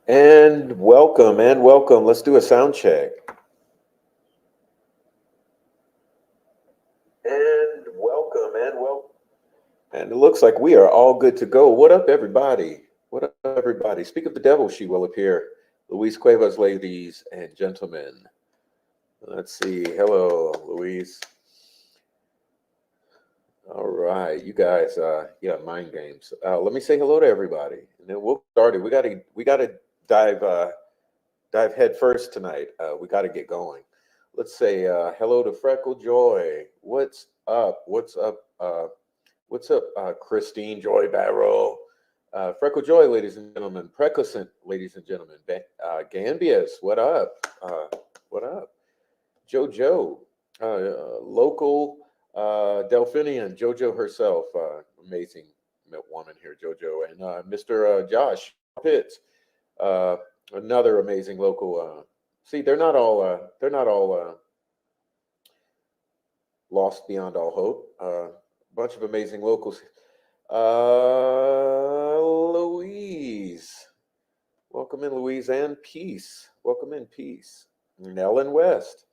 And welcome and welcome. Let's do a sound check. And welcome and welcome. And it looks like we are all good to go. What up, everybody? What up, everybody? Speak of the devil, she will appear. Luis Cuevas, ladies and gentlemen. Let's see. Hello, Luis. All right, you guys. Yeah, mind games. Let me say hello to everybody, and then we'll start it. We gotta dive dive head first tonight. We got to get going. Let's say hello to Freckle Joy. What's up? What's up? What's up, Christine Joy Barrow? Freckle Joy, ladies and gentlemen. Precocent, ladies and gentlemen. Gambius, what up? What up? JoJo, local Delphinian, JoJo herself. Amazing woman here, JoJo. And Mr. Josh Pitts. Uh, Another amazing local. See, they're not all lost beyond all hope. Bunch of amazing locals. Louise, welcome in, Louise, and Peace. Welcome in, Peace. And Ellen West,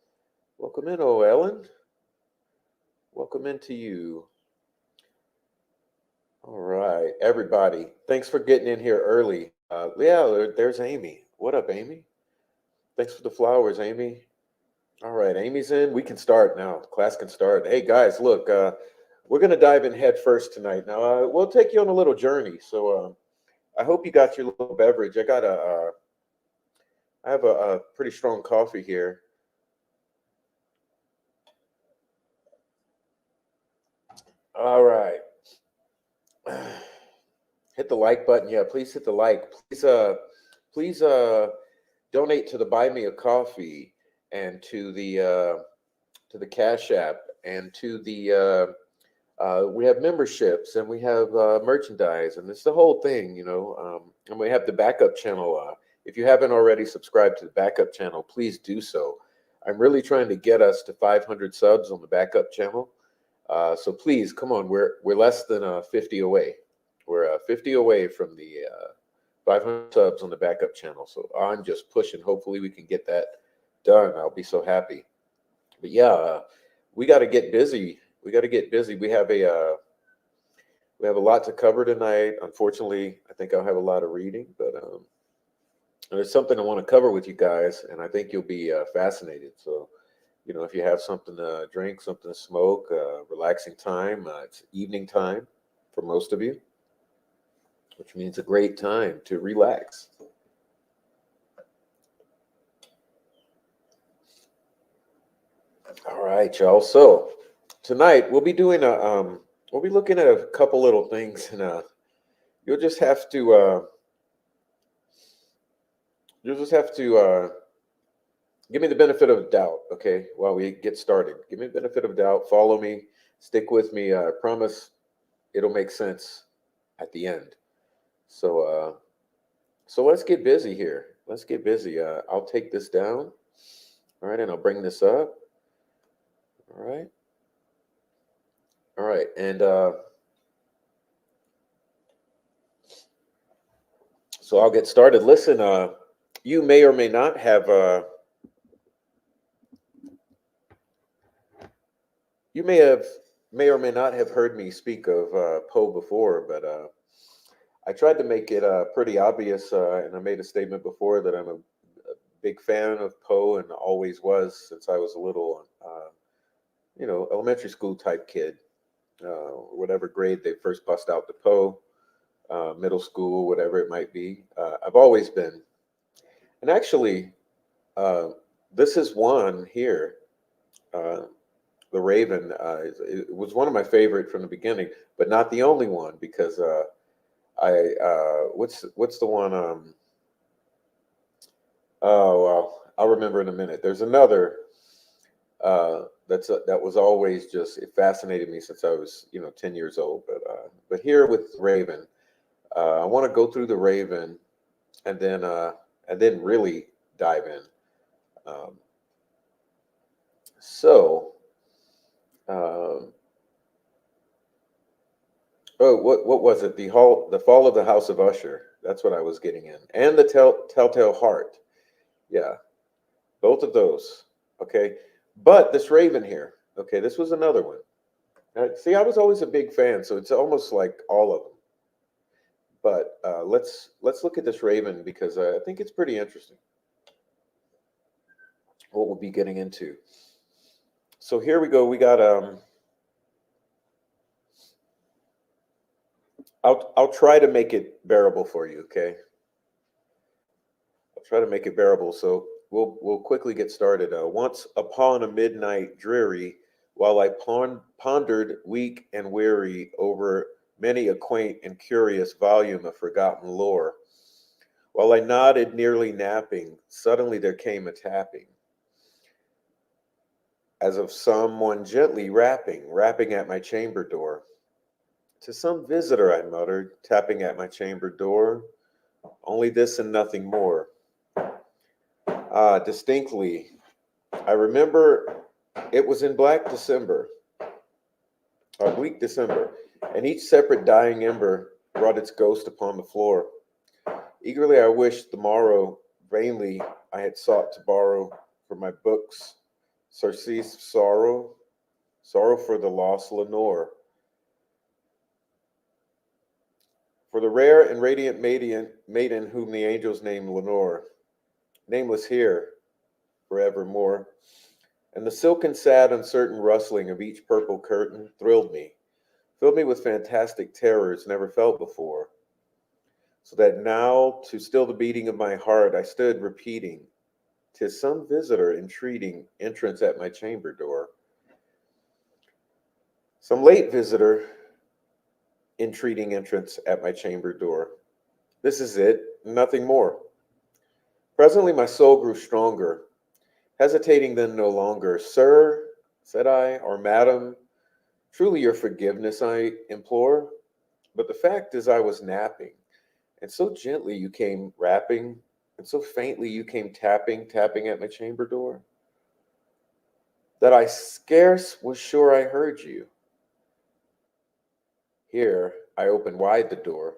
welcome in, oh Ellen. Welcome into you. All right, everybody. Thanks for getting in here early. Yeah, there's Amy. What up, Amy? Thanks for the flowers, Amy. All right, Amy's in. We can start now. Class can start. Hey guys, look, we're gonna dive in head first tonight. Now, we'll take you on a little journey. So, I hope you got your little beverage. I have a pretty strong coffee here. All right, hit the like button. Yeah, please hit the like. Please, donate to the Buy Me a Coffee and to the Cash App and to the we have memberships and we have merchandise and it's the whole thing, and we have the backup channel. If you haven't already subscribed to the backup channel, please do so. I'm really trying to get us to 500 subs on the backup channel. So please, come on, we're less than 50 away. We're 50 away from the 500 subs on the backup channel. So I'm just pushing. Hopefully, we can get that done. I'll be so happy. But yeah, we got to get busy. We got to get busy. We have a lot to cover tonight. Unfortunately, I think I'll have a lot of reading, but there's something I want to cover with you guys, and I think you'll be fascinated. So, if you have something to drink, something to smoke, relaxing time, it's evening time for most of you, which means a great time to relax. All right, y'all. So tonight we'll be looking at a couple little things, and you'll just have to uh, you'll just have to give me the benefit of doubt, okay? While we get started, give me the benefit of doubt. Follow me, stick with me. I promise it'll make sense at the end. So so let's get busy here. Let's get busy. I'll take this down. All right, and I'll bring this up. All right. All right. And so I'll get started. Listen, you may or may not have you may or may not have heard me speak of Poe before, but I tried to make it pretty obvious, and I made a statement before that I'm a big fan of Poe and always was since I was a little, elementary school type kid. Whatever grade they first bust out the Poe, middle school, whatever it might be. I've always been, and actually, uh, this is one here. Uh, the Raven. It was one of my favorite from the beginning, but not the only one because I what's the one? Oh well, I'll remember in a minute. There's another that was always just it fascinated me since I was 10 years old. But here with Raven, I want to go through the Raven and then really dive in. Um, so. Um, oh, what was it? The fall of the House of Usher. That's what I was getting in. And the telltale heart. Yeah, both of those. Okay. But this raven here, okay, this was another one. See, I was always a big fan, so it's almost like all of them. But let's look at this raven because I think it's pretty interesting what we'll be getting into. So here we go. We got I'll try to make it bearable for you, okay? I'll try to make it bearable. So we'll quickly get started. Once upon a midnight dreary, while I pondered weak and weary over many a quaint and curious volume of forgotten lore, while I nodded, nearly napping, suddenly there came a tapping, as of someone gently rapping at my chamber door. To some visitor, I muttered, tapping at my chamber door. Only this and nothing more. Ah, distinctly, I remember it was in black December, or bleak December, and each separate dying ember brought its ghost upon the floor. Eagerly I wished the morrow, vainly I had sought to borrow for my books surcease sorrow, sorrow for the lost Lenore, for the rare and radiant maiden whom the angels name Lenore, nameless here forevermore. And the silken, sad, uncertain rustling of each purple curtain thrilled me, filled me with fantastic terrors never felt before. So that now, to still the beating of my heart, I stood repeating, "'Tis some visitor entreating entrance at my chamber door. Some late visitor entreating entrance at my chamber door. This is it, nothing more." Presently my soul grew stronger, hesitating then no longer. "Sir," said I, "or madam, truly your forgiveness I implore. But the fact is I was napping, and so gently you came rapping, and so faintly you came tapping at my chamber door, that I scarce was sure I heard you." Here I opened wide the door.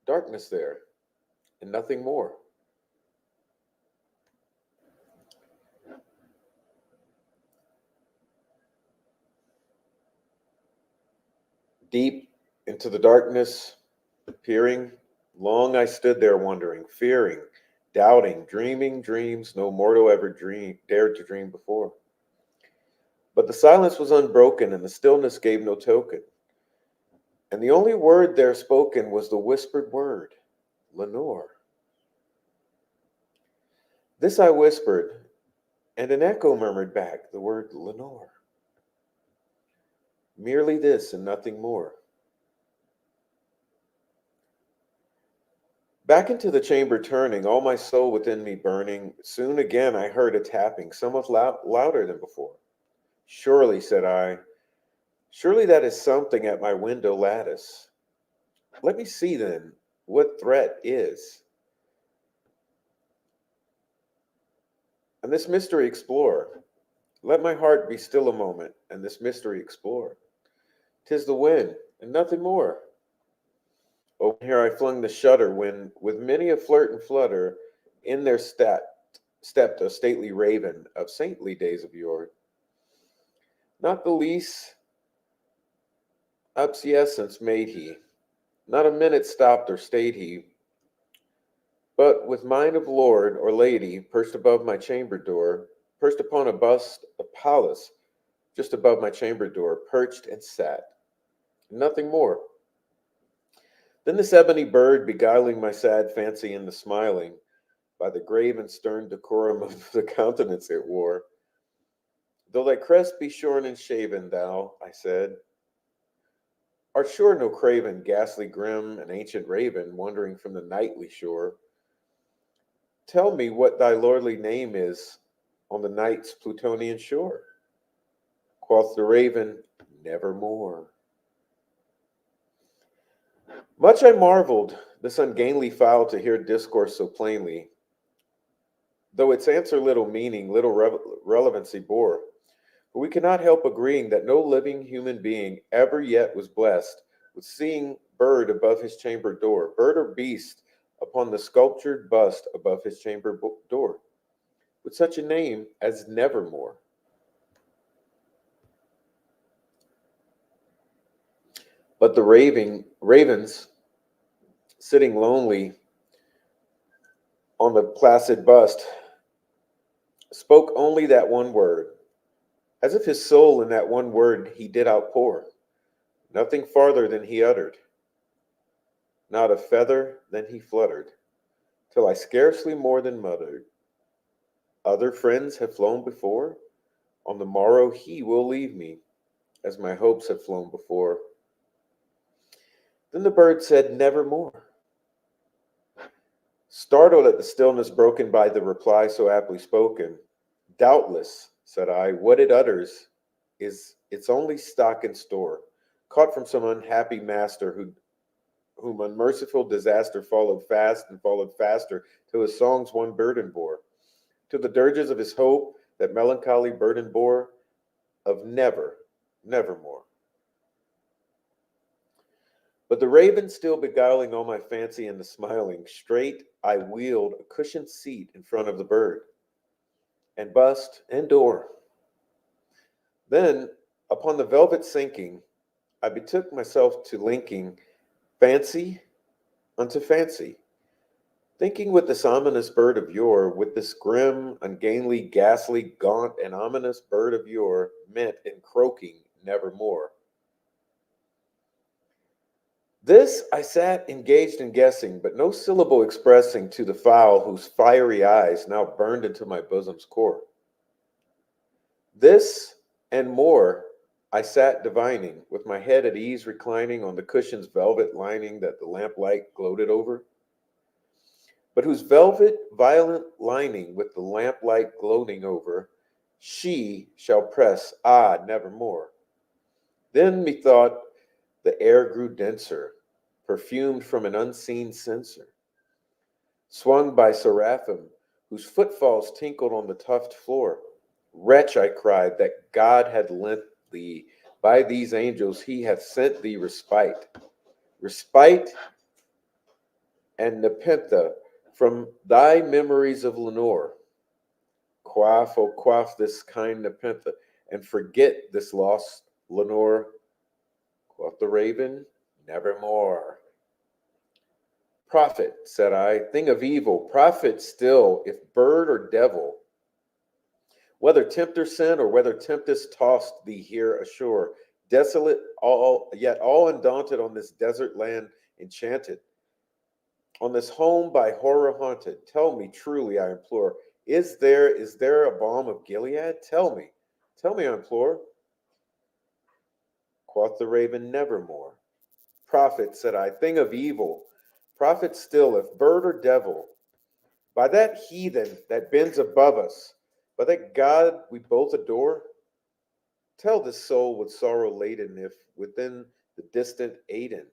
Darkness there, and nothing more. Deep into the darkness, peering, long I stood there wondering, fearing, doubting, dreaming dreams no mortal ever dared to dream before. But the silence was unbroken, and the stillness gave no token. And the only word there spoken was the whispered word, "Lenore." This I whispered, and an echo murmured back the word "Lenore." Merely this and nothing more. Back into the chamber turning, all my soul within me burning, soon again I heard a tapping, somewhat louder than before. "Surely," said I, "surely that is something at my window lattice. Let me see then what threat is, and this mystery explore. Let my heart be still a moment, and this mystery explore. 'Tis the wind, and nothing more." Open here I flung the shutter, when, with many a flirt and flutter, in there stepped a stately raven of saintly days of yore. Not the least obseisance made he, not a minute stopped or stayed he, but with mine of lord or lady perched above my chamber door, perched upon a bust of Pallas just above my chamber door, perched and sat, nothing more. Then this ebony bird beguiling my sad fancy into smiling, by the grave and stern decorum of the countenance it wore. "Though thy crest be shorn and shaven, thou," I said, "art sure no craven, ghastly grim, an ancient raven, wandering from the nightly shore. Tell me what thy lordly name is on the night's Plutonian shore." Quoth the raven, "Nevermore." Much I marveled this ungainly fowl to hear discourse so plainly, though its answer little meaning, little relevancy bore. For we cannot help agreeing that no living human being ever yet was blessed with seeing bird above his chamber door, bird or beast upon the sculptured bust above his chamber door, with such a name as Nevermore. But the ravens, sitting lonely on the placid bust, spoke only that one word, as if his soul in that one word he did outpour, nothing farther than he uttered, not a feather than he fluttered, till I scarcely more than muttered, other friends have flown before, on the morrow he will leave me, as my hopes have flown before. Then the bird said, Nevermore. Startled at the stillness broken by the reply so aptly spoken, doubtless, said I, what it utters is its only stock and store, caught from some unhappy master whom unmerciful disaster followed fast and followed faster, till his songs one burden bore, till the dirges of his hope that melancholy burden bore of nevermore. But the raven still beguiling all my fancy into smiling, straight I wheeled a cushioned seat in front of the bird, and bust and door. Then, upon the velvet sinking, I betook myself to linking fancy unto fancy, thinking with this ominous bird of yore, with this grim, ungainly, ghastly, gaunt, and ominous bird of yore, meant in croaking nevermore. This I sat engaged in guessing, but no syllable expressing to the fowl whose fiery eyes now burned into my bosom's core. This and more I sat divining, with my head at ease reclining on the cushion's velvet lining that the lamplight gloated over, but whose velvet violent lining with the lamplight gloating over, she shall press, nevermore. Then methought the air grew denser, perfumed from an unseen censer, swung by seraphim, whose footfalls tinkled on the tufted floor. Wretch, I cried, that God had lent thee, by these angels he hath sent thee respite and nepenthe from thy memories of Lenore. Quaff, oh quaff this kind nepenthe, and forget this lost Lenore. Quoth the raven, nevermore. Prophet, said I, thing of evil, prophet still, if bird or devil, whether tempter sent or whether tempest tossed thee here ashore, desolate, yet all undaunted on this desert land enchanted, on this home by horror haunted, tell me truly, I implore, is there a balm of Gilead? Tell me, I implore. Quoth the raven, nevermore. Prophet, said I, thing of evil, prophet still, if bird or devil, by that heathen that bends above us, by that God we both adore, tell this soul with sorrow laden, if within the distant Aden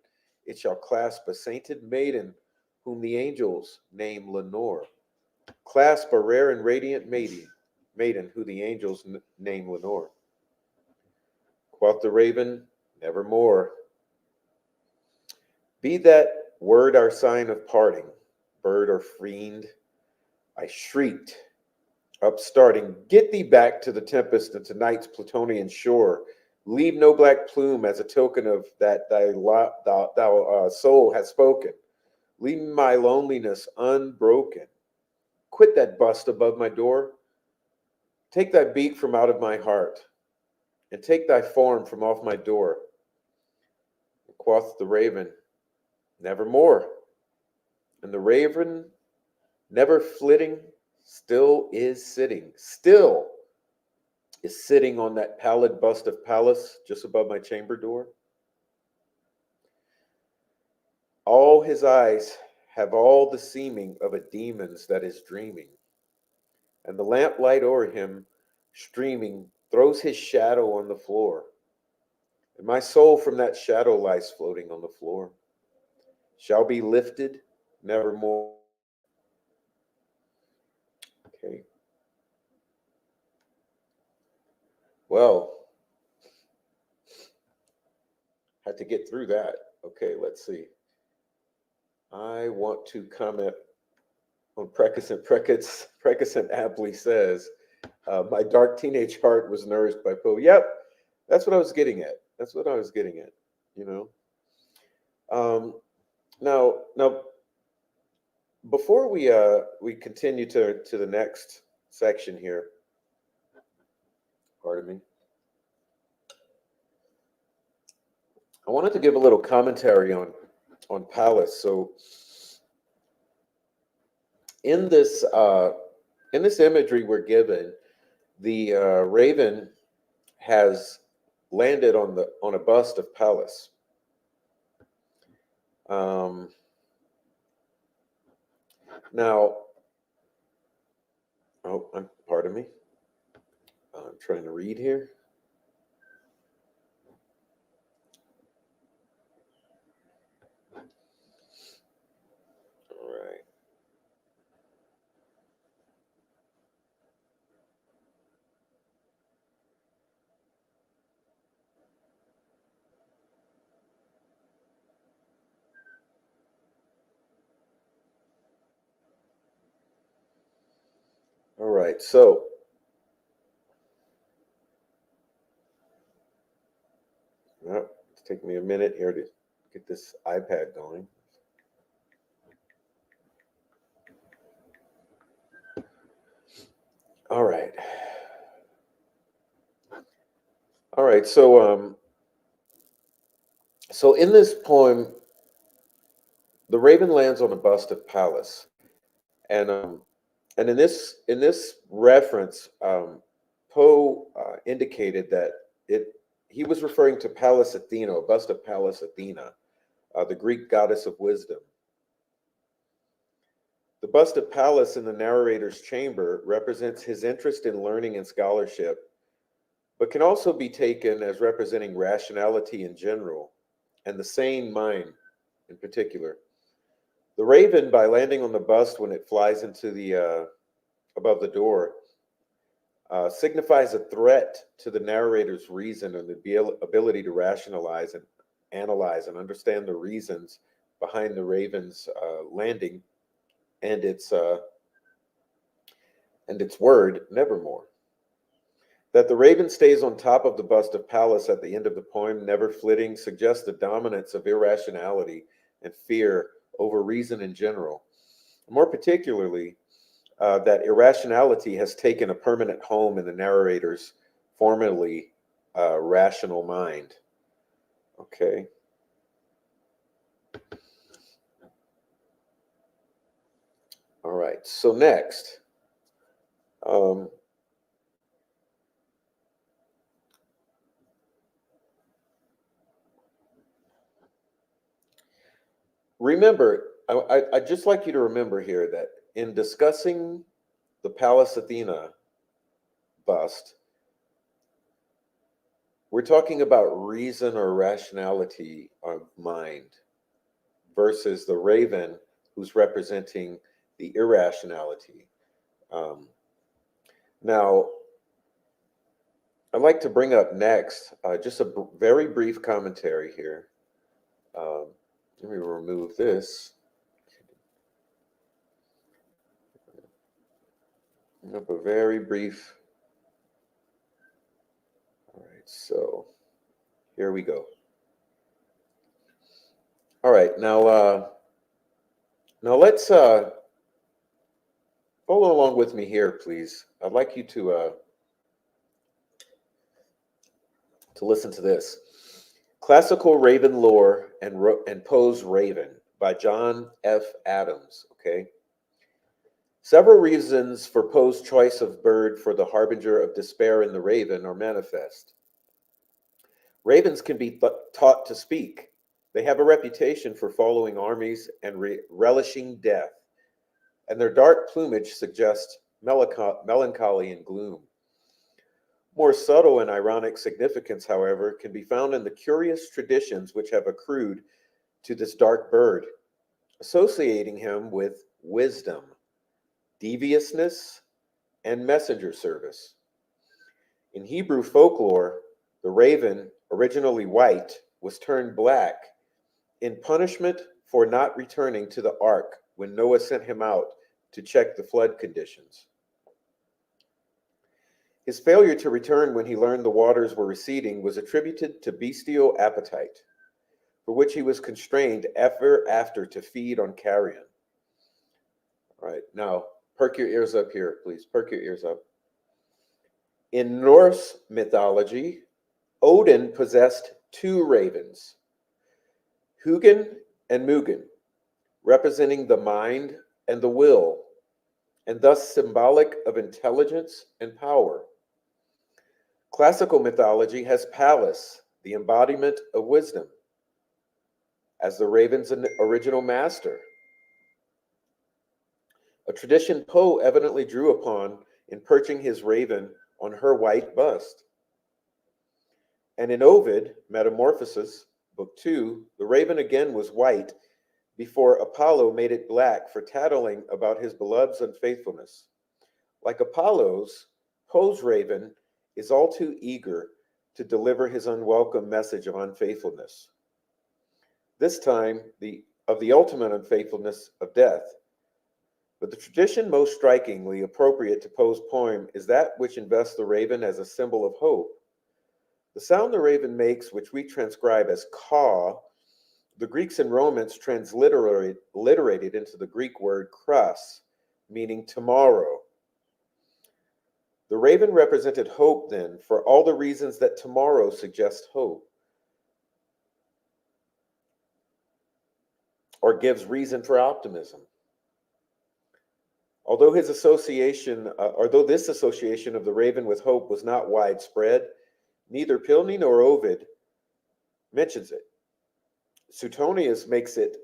it shall clasp a sainted maiden whom the angels name Lenore. Clasp a rare and radiant maiden who the angels name Lenore. Quoth the raven, nevermore. Be that word our sign of parting, bird or fiend. I shrieked, upstarting, get thee back to the tempest and to night's Plutonian shore. Leave no black plume as a token of that thou soul has spoken. Leave my loneliness unbroken. Quit that bust above my door. Take thy beak from out of my heart, and take thy form from off my door. Quoth the raven, nevermore. And the raven, never flitting, still is sitting on that pallid bust of Pallas just above my chamber door. All his eyes have all the seeming of a demon's that is dreaming, and the lamplight o'er him streaming throws his shadow on the floor, and my soul from that shadow lies floating on the floor, shall be lifted nevermore. Okay. Well, had to get through that. Okay, let's see. I want to comment on Precusant. Precusant aptly says, my dark teenage heart was nourished by Poe. Yep, that's what I was getting at. That's what I was getting at, you know. Now, before we continue to the next section here, pardon me, I wanted to give a little commentary on Palace. So in this imagery we're given, the raven has landed on a bust of Pallas. Now, pardon me. I'm trying to read here. All right. All right. So, it's taking me a minute here to get this iPad going. All right. All right. So in this poem, the raven lands on a bust of Pallas, and in this reference, Poe indicated that it he was referring to Pallas Athena, a bust of Pallas Athena, the Greek goddess of wisdom. The bust of Pallas in the narrator's chamber represents his interest in learning and scholarship, but can also be taken as representing rationality in general and the sane mind in particular. The raven, by landing on the bust when it flies into the above the door, signifies a threat to the narrator's reason and the ability to rationalize and analyze and understand the reasons behind the raven's landing and its word, nevermore. That the raven stays on top of the bust of Pallas at the end of the poem, never flitting, suggests the dominance of irrationality and fear over reason in general. More particularly, that irrationality has taken a permanent home in the narrator's formerly rational mind. Okay. All right. So next, um, remember, I'd just like you to remember here that in discussing the Pallas Athena bust, we're talking about reason or rationality of mind versus the raven who's representing the irrationality. Um, Now, I'd like to bring up next just a very brief commentary here. Um, Let me remove this. Bring up a very brief. All right, so here we go. All right, now let's follow along with me here, please. I'd like you to listen to this. Classical Raven Lore and Poe's Raven by John F. Adams. Okay. Several reasons for Poe's choice of bird for the harbinger of despair in the raven are manifest. Ravens can be taught to speak. They have a reputation for following armies and relishing death, and their dark plumage suggests melancholy and gloom. More subtle and ironic significance, however, can be found in the curious traditions which have accrued to this dark bird, associating him with wisdom, deviousness, and messenger service. In Hebrew folklore, the raven, originally white, was turned black in punishment for not returning to the ark when Noah sent him out to check the flood conditions. His failure to return when he learned the waters were receding was attributed to bestial appetite, for which he was constrained ever after to feed on carrion. All right, now perk your ears up here, please. Perk your ears up. In Norse mythology, Odin possessed two ravens, Hugin and Mugen, representing the mind and the will, and thus symbolic of intelligence and power. Classical mythology has Pallas, the embodiment of wisdom, as the raven's original master, a tradition Poe evidently drew upon in perching his raven on her white bust. And in Ovid, Metamorphoses, Book 2, the raven again was white before Apollo made it black for tattling about his beloved's unfaithfulness. Like Apollo's, Poe's raven is all too eager to deliver his unwelcome message of unfaithfulness. This time, of the ultimate unfaithfulness of death. But the tradition most strikingly appropriate to Poe's poem is that which invests the raven as a symbol of hope. The sound the raven makes, which we transcribe as caw, the Greeks and Romans transliterated into the Greek word kras, meaning tomorrow. The raven represented hope, then, for all the reasons that tomorrow suggests hope, or gives reason for optimism. Although this association of the raven with hope was not widespread, neither Pliny nor Ovid mentions it. Suetonius makes it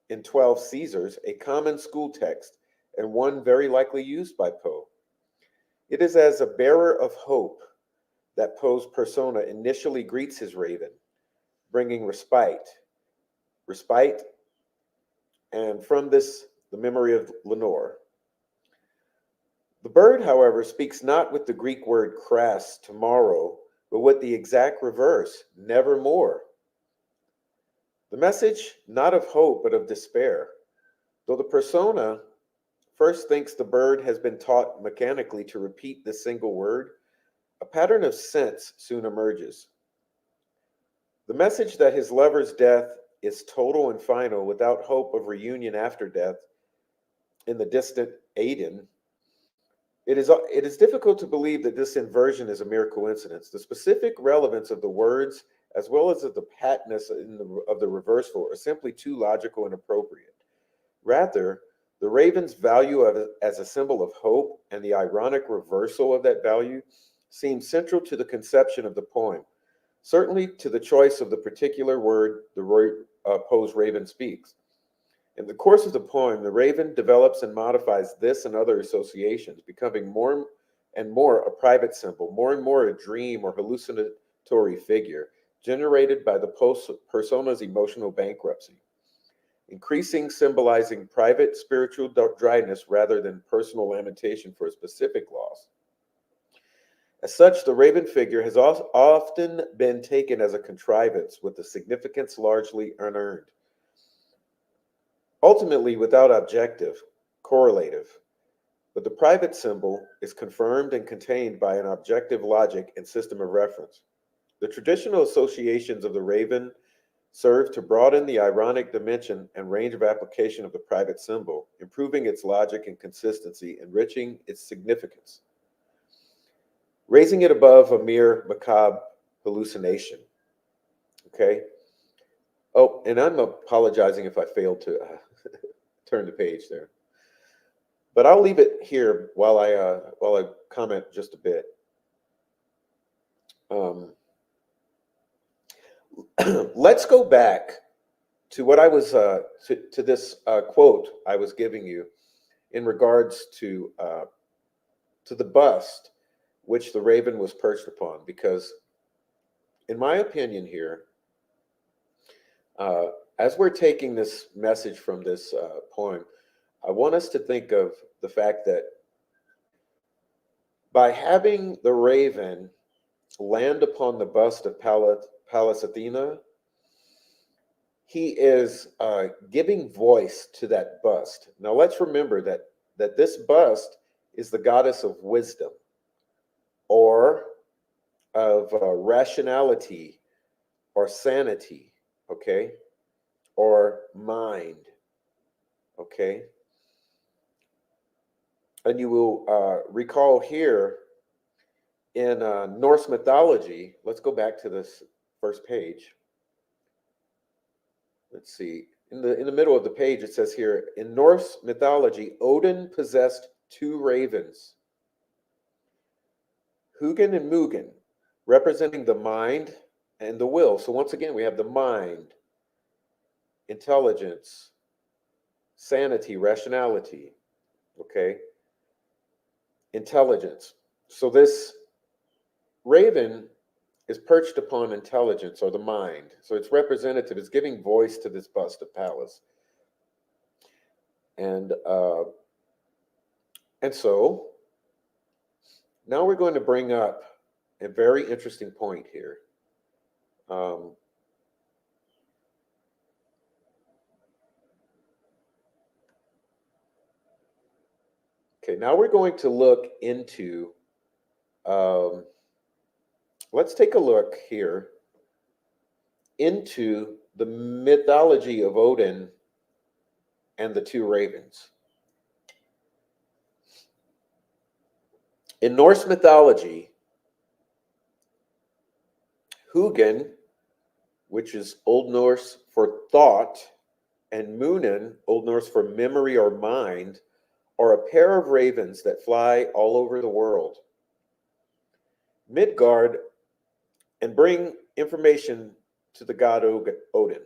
in 12 Caesars a common school text and one very likely used by Poe. It is as a bearer of hope that Poe's persona initially greets his raven, bringing respite, and from this, the memory of Lenore. The bird, however, speaks not with the Greek word kras, tomorrow, but with the exact reverse, nevermore. The message, not of hope, but of despair. Though the persona first thinks the bird has been taught mechanically to repeat this single word, a pattern of sense soon emerges. The message that his lover's death is total and final without hope of reunion after death in the distant Aden. It is difficult to believe that this inversion is a mere coincidence. The specific relevance of the words, as well as of the patness of the reversal, are simply too logical and appropriate. Rather, the raven's value as a symbol of hope and the ironic reversal of that value seem central to the conception of the poem, certainly to the choice of the particular word Poe's raven speaks. In the course of the poem, the raven develops and modifies this and other associations, becoming more and more a private symbol, more and more a dream or hallucinatory figure generated by the persona's emotional bankruptcy, increasing symbolizing private spiritual dryness rather than personal lamentation for a specific loss. As such, the raven figure has often been taken as a contrivance with the significance largely unearned. Ultimately, without objective, correlative, but the private symbol is confirmed and contained by an objective logic and system of reference. The traditional associations of the raven serve to broaden the ironic dimension and range of application of the private symbol, improving its logic and consistency, enriching its significance, raising it above a mere macabre hallucination. Okay? Oh, and I'm apologizing if I failed to turn the page there. But I'll leave it here while I comment just a bit. Let's go back to what I was to this quote I was giving you in regards to the bust which the raven was perched upon, because in my opinion here, as we're taking this message from this poem, I want us to think of the fact that by having the raven land upon the bust of Pallas Athena, he is giving voice to that bust. Now let's remember that this bust is the goddess of wisdom, or of rationality, or sanity, okay, or mind, okay. And you will recall here in Norse mythology. Let's go back to this first page. Let's see. In the middle of the page, it says here, in Norse mythology, Odin possessed two ravens, Hugin and Mugen, representing the mind and the will. So once again, we have the mind, intelligence, sanity, rationality, okay, intelligence. So this raven is perched upon intelligence, or the mind. So it's representative, it's giving voice to this bust of Pallas. And so now we're going to bring up a very interesting point here. Okay, now we're going to look into, let's take a look here into the mythology of Odin and the two ravens. In Norse mythology, Hugin, which is Old Norse for thought, and Munin, Old Norse for memory or mind, are a pair of ravens that fly all over the world, Midgard, and bring information to the god Odin.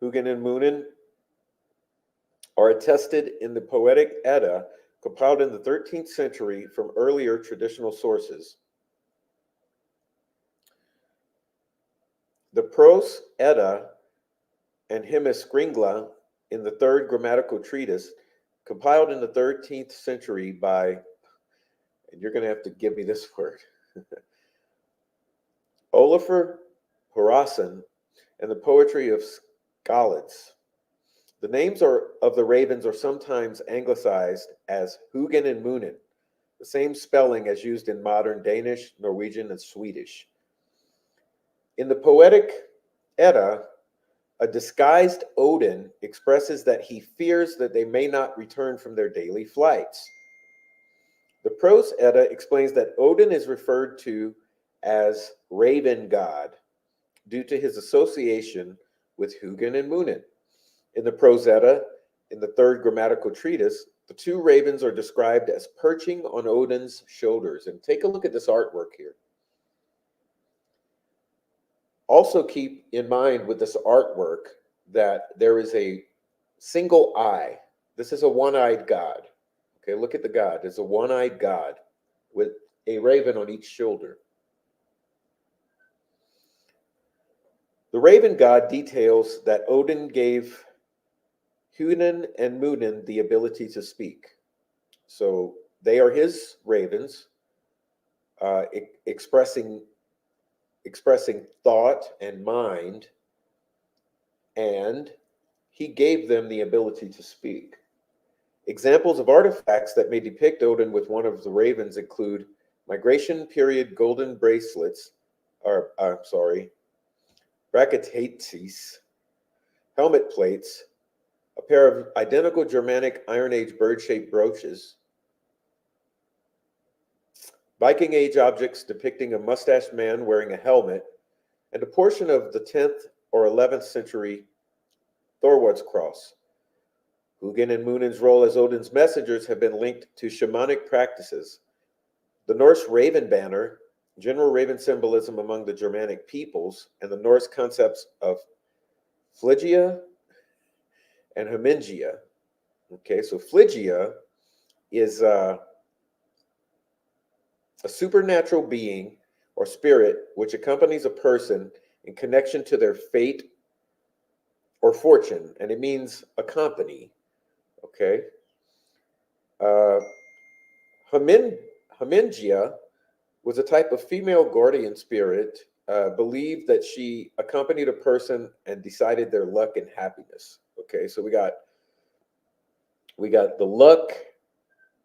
Hugin and Munin are attested in the Poetic Edda, compiled in the 13th century from earlier traditional sources. The Prose Edda and Heimskringla in the third grammatical treatise, compiled in the 13th century by, and you're going to have to give me this word, Olafur Horason, and the poetry of Skalids. The names of the ravens are sometimes anglicized as Hugin and Munin, the same spelling as used in modern Danish, Norwegian, and Swedish. In the Poetic Edda, a disguised Odin expresses that he fears that they may not return from their daily flights. The Prose Edda explains that Odin is referred to as Raven God due to his association with Hugin and Munin. In the Prose Edda, in the third grammatical treatise, the two ravens are described as perching on Odin's shoulders. And take a look at this artwork here. Also keep in mind with this artwork that there is a single eye. This is a one-eyed god. Okay, look at the god. It's a one-eyed god with a raven on each shoulder. The raven god details that Odin gave Hugin and Munin the ability to speak. So they are his ravens, expressing thought and mind, and he gave them the ability to speak. Examples of artifacts that may depict Odin with one of the ravens include migration period golden bracelets, bracteates, helmet plates, a pair of identical Germanic Iron Age bird-shaped brooches, Viking Age objects depicting a mustached man wearing a helmet, and a portion of the 10th or 11th century Thorwald's cross. Hugin and Munin's role as Odin's messengers have been linked to shamanic practices. The Norse raven banner, general raven symbolism among the Germanic peoples, and the Norse concepts of Phlygia and Hymingia. Okay, so Phlygia is a supernatural being or spirit which accompanies a person in connection to their fate or fortune, and it means accompany. Okay. Hymingia was a type of female guardian spirit believed that she accompanied a person and decided their luck and happiness. Okay, so we got the luck,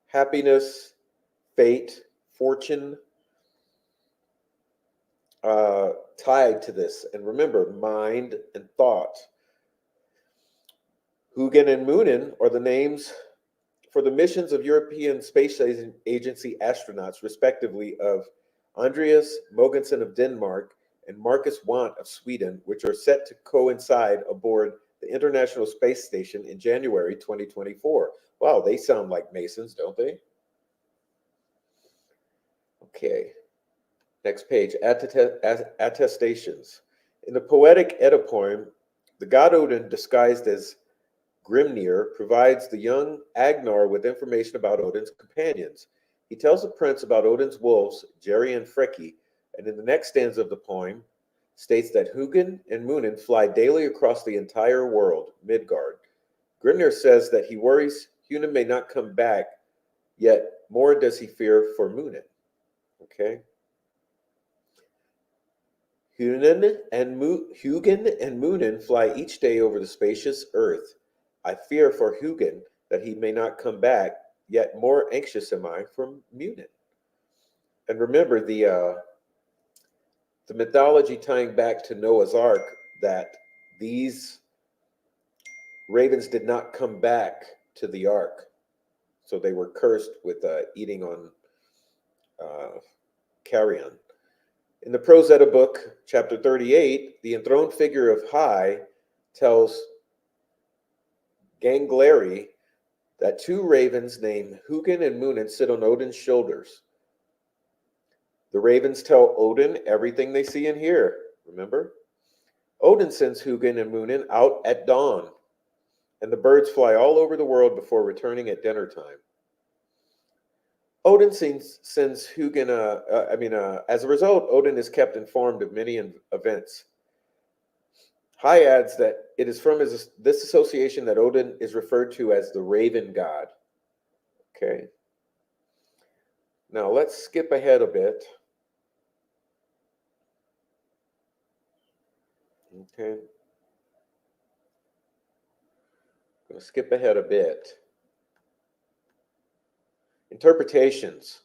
happiness, fate, fortune tied to this. And remember, mind and thought. Hugin and Moonin are the names for the missions of European Space Agency astronauts, respectively, of Andreas Mogensen of Denmark and Marcus Want of Sweden, which are set to coincide aboard the International Space Station in January 2024. Wow, they sound like Masons, don't they? Okay, next page, attestations. In the poetic Edda poem, the god Odin, disguised as Grimnir, provides the young Agnar with information about Odin's companions. He tells the prince about Odin's wolves, Jerry and Freki, and in the next stanza of the poem, states that Hugin and Munin fly daily across the entire world, Midgard. Grimnir says that he worries Hugin may not come back, yet more does he fear for Munin. Okay? Hugin and Munin fly each day over the spacious earth. I fear for Hugin that he may not come back, yet more anxious am I for Munin. And remember the mythology tying back to Noah's Ark, that these ravens did not come back to the ark. So they were cursed with eating on carrion. In the Prose Edda book, chapter 38, the enthroned figure of Hai tells Gangleri that two ravens named Hugin and Munin sit on Odin's shoulders. The ravens tell Odin everything they see and hear, remember? Odin sends Hugin and Munin out at dawn, and the birds fly all over the world before returning at dinner time. Odin sends Hugin, as a result, Odin is kept informed of many events. Hai adds that it is from this association that Odin is referred to as the Raven God. Okay. Now let's skip ahead a bit. Okay. I'm going to skip ahead a bit. Interpretations.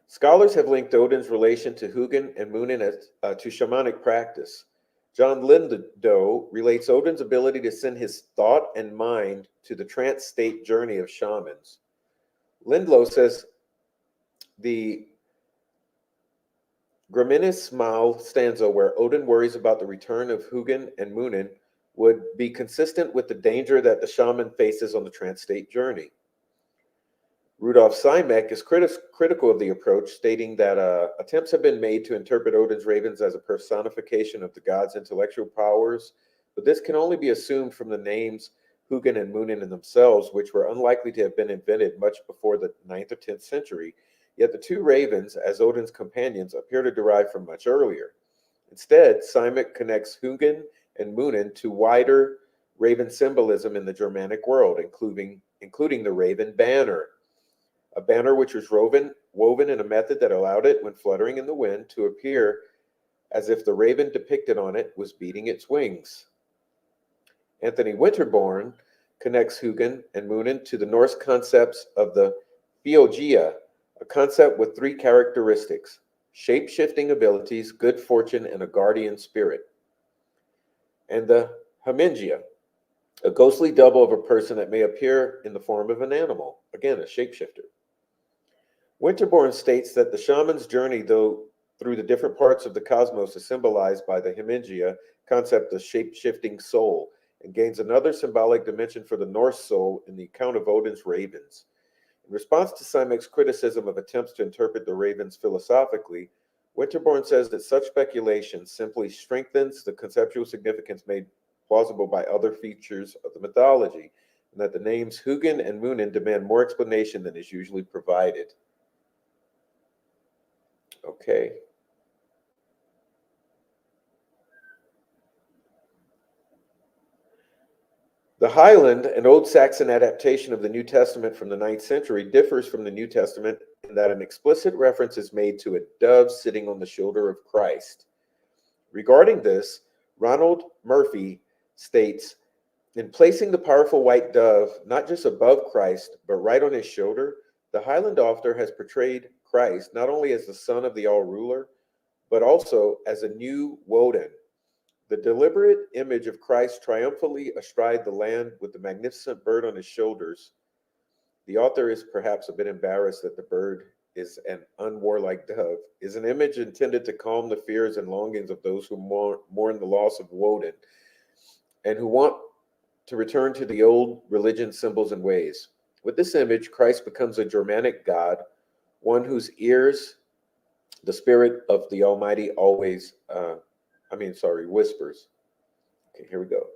Scholars have linked Odin's relation to Hugin and Munin to shamanic practice. John Lindow relates Odin's ability to send his thought and mind to the trance state journey of shamans. Lindlow says the Graminis Mal stanza, where Odin worries about the return of Hugin and Munin, would be consistent with the danger that the shaman faces on the trance state journey. Rudolf Simek is critical of the approach, stating that attempts have been made to interpret Odin's ravens as a personification of the god's intellectual powers, but this can only be assumed from the names Hugin and Munin in themselves, which were unlikely to have been invented much before the 9th or 10th century. Yet the two ravens, as Odin's companions, appear to derive from much earlier. Instead, Simek connects Hugin and Munin to wider raven symbolism in the Germanic world, including the raven banner. A banner which was woven in a method that allowed it, when fluttering in the wind, to appear as if the raven depicted on it was beating its wings. Anthony Winterborn connects Hugin and Munin to the Norse concepts of the Theurgia, a concept with three characteristics: shape-shifting abilities, good fortune, and a guardian spirit. And the Hemingia, a ghostly double of a person that may appear in the form of an animal, again, a shapeshifter. Winterborn states that the shaman's journey, through the different parts of the cosmos, is symbolized by the Hemingia concept of shape-shifting soul, and gains another symbolic dimension for the Norse soul in the account of Odin's ravens. In response to Simek's criticism of attempts to interpret the ravens philosophically, Winterborn says that such speculation simply strengthens the conceptual significance made plausible by other features of the mythology, and that the names Hugin and Munin demand more explanation than is usually provided. Okay. The Highland, an Old Saxon adaptation of the New Testament from the 9th century, differs from the New Testament in that an explicit reference is made to a dove sitting on the shoulder of Christ. Regarding this, Ronald Murphy states, in placing the powerful white dove not just above Christ, but right on his shoulder, the Highland author has portrayed Christ not only as the son of the all ruler, but also as a new Woden. The deliberate image of Christ triumphantly astride the land with the magnificent bird on his shoulders. The author is perhaps a bit embarrassed that the bird is an unwarlike dove, is an image intended to calm the fears and longings of those who mourn the loss of Woden and who want to return to the old religion symbols and ways. With this image, Christ becomes a Germanic god, one whose ears the Spirit of the Almighty always, whispers. Okay, here we go.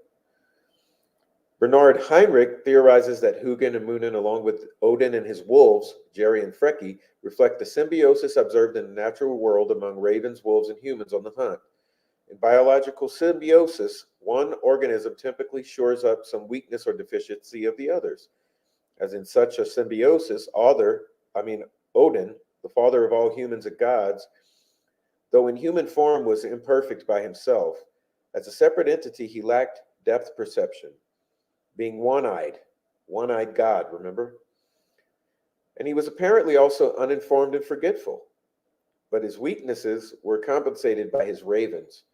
Bernard Heinrich theorizes that Hugin and Munin, along with Odin and his wolves, Jerry and Freki, reflect the symbiosis observed in the natural world among ravens, wolves, and humans on the hunt. In biological symbiosis, one organism typically shores up some weakness or deficiency of the others. As in such a symbiosis, Odin, the father of all humans and gods, though in human form was imperfect by himself, as a separate entity he lacked depth perception, being one-eyed God, remember? And he was apparently also uninformed and forgetful, but his weaknesses were compensated by his ravens,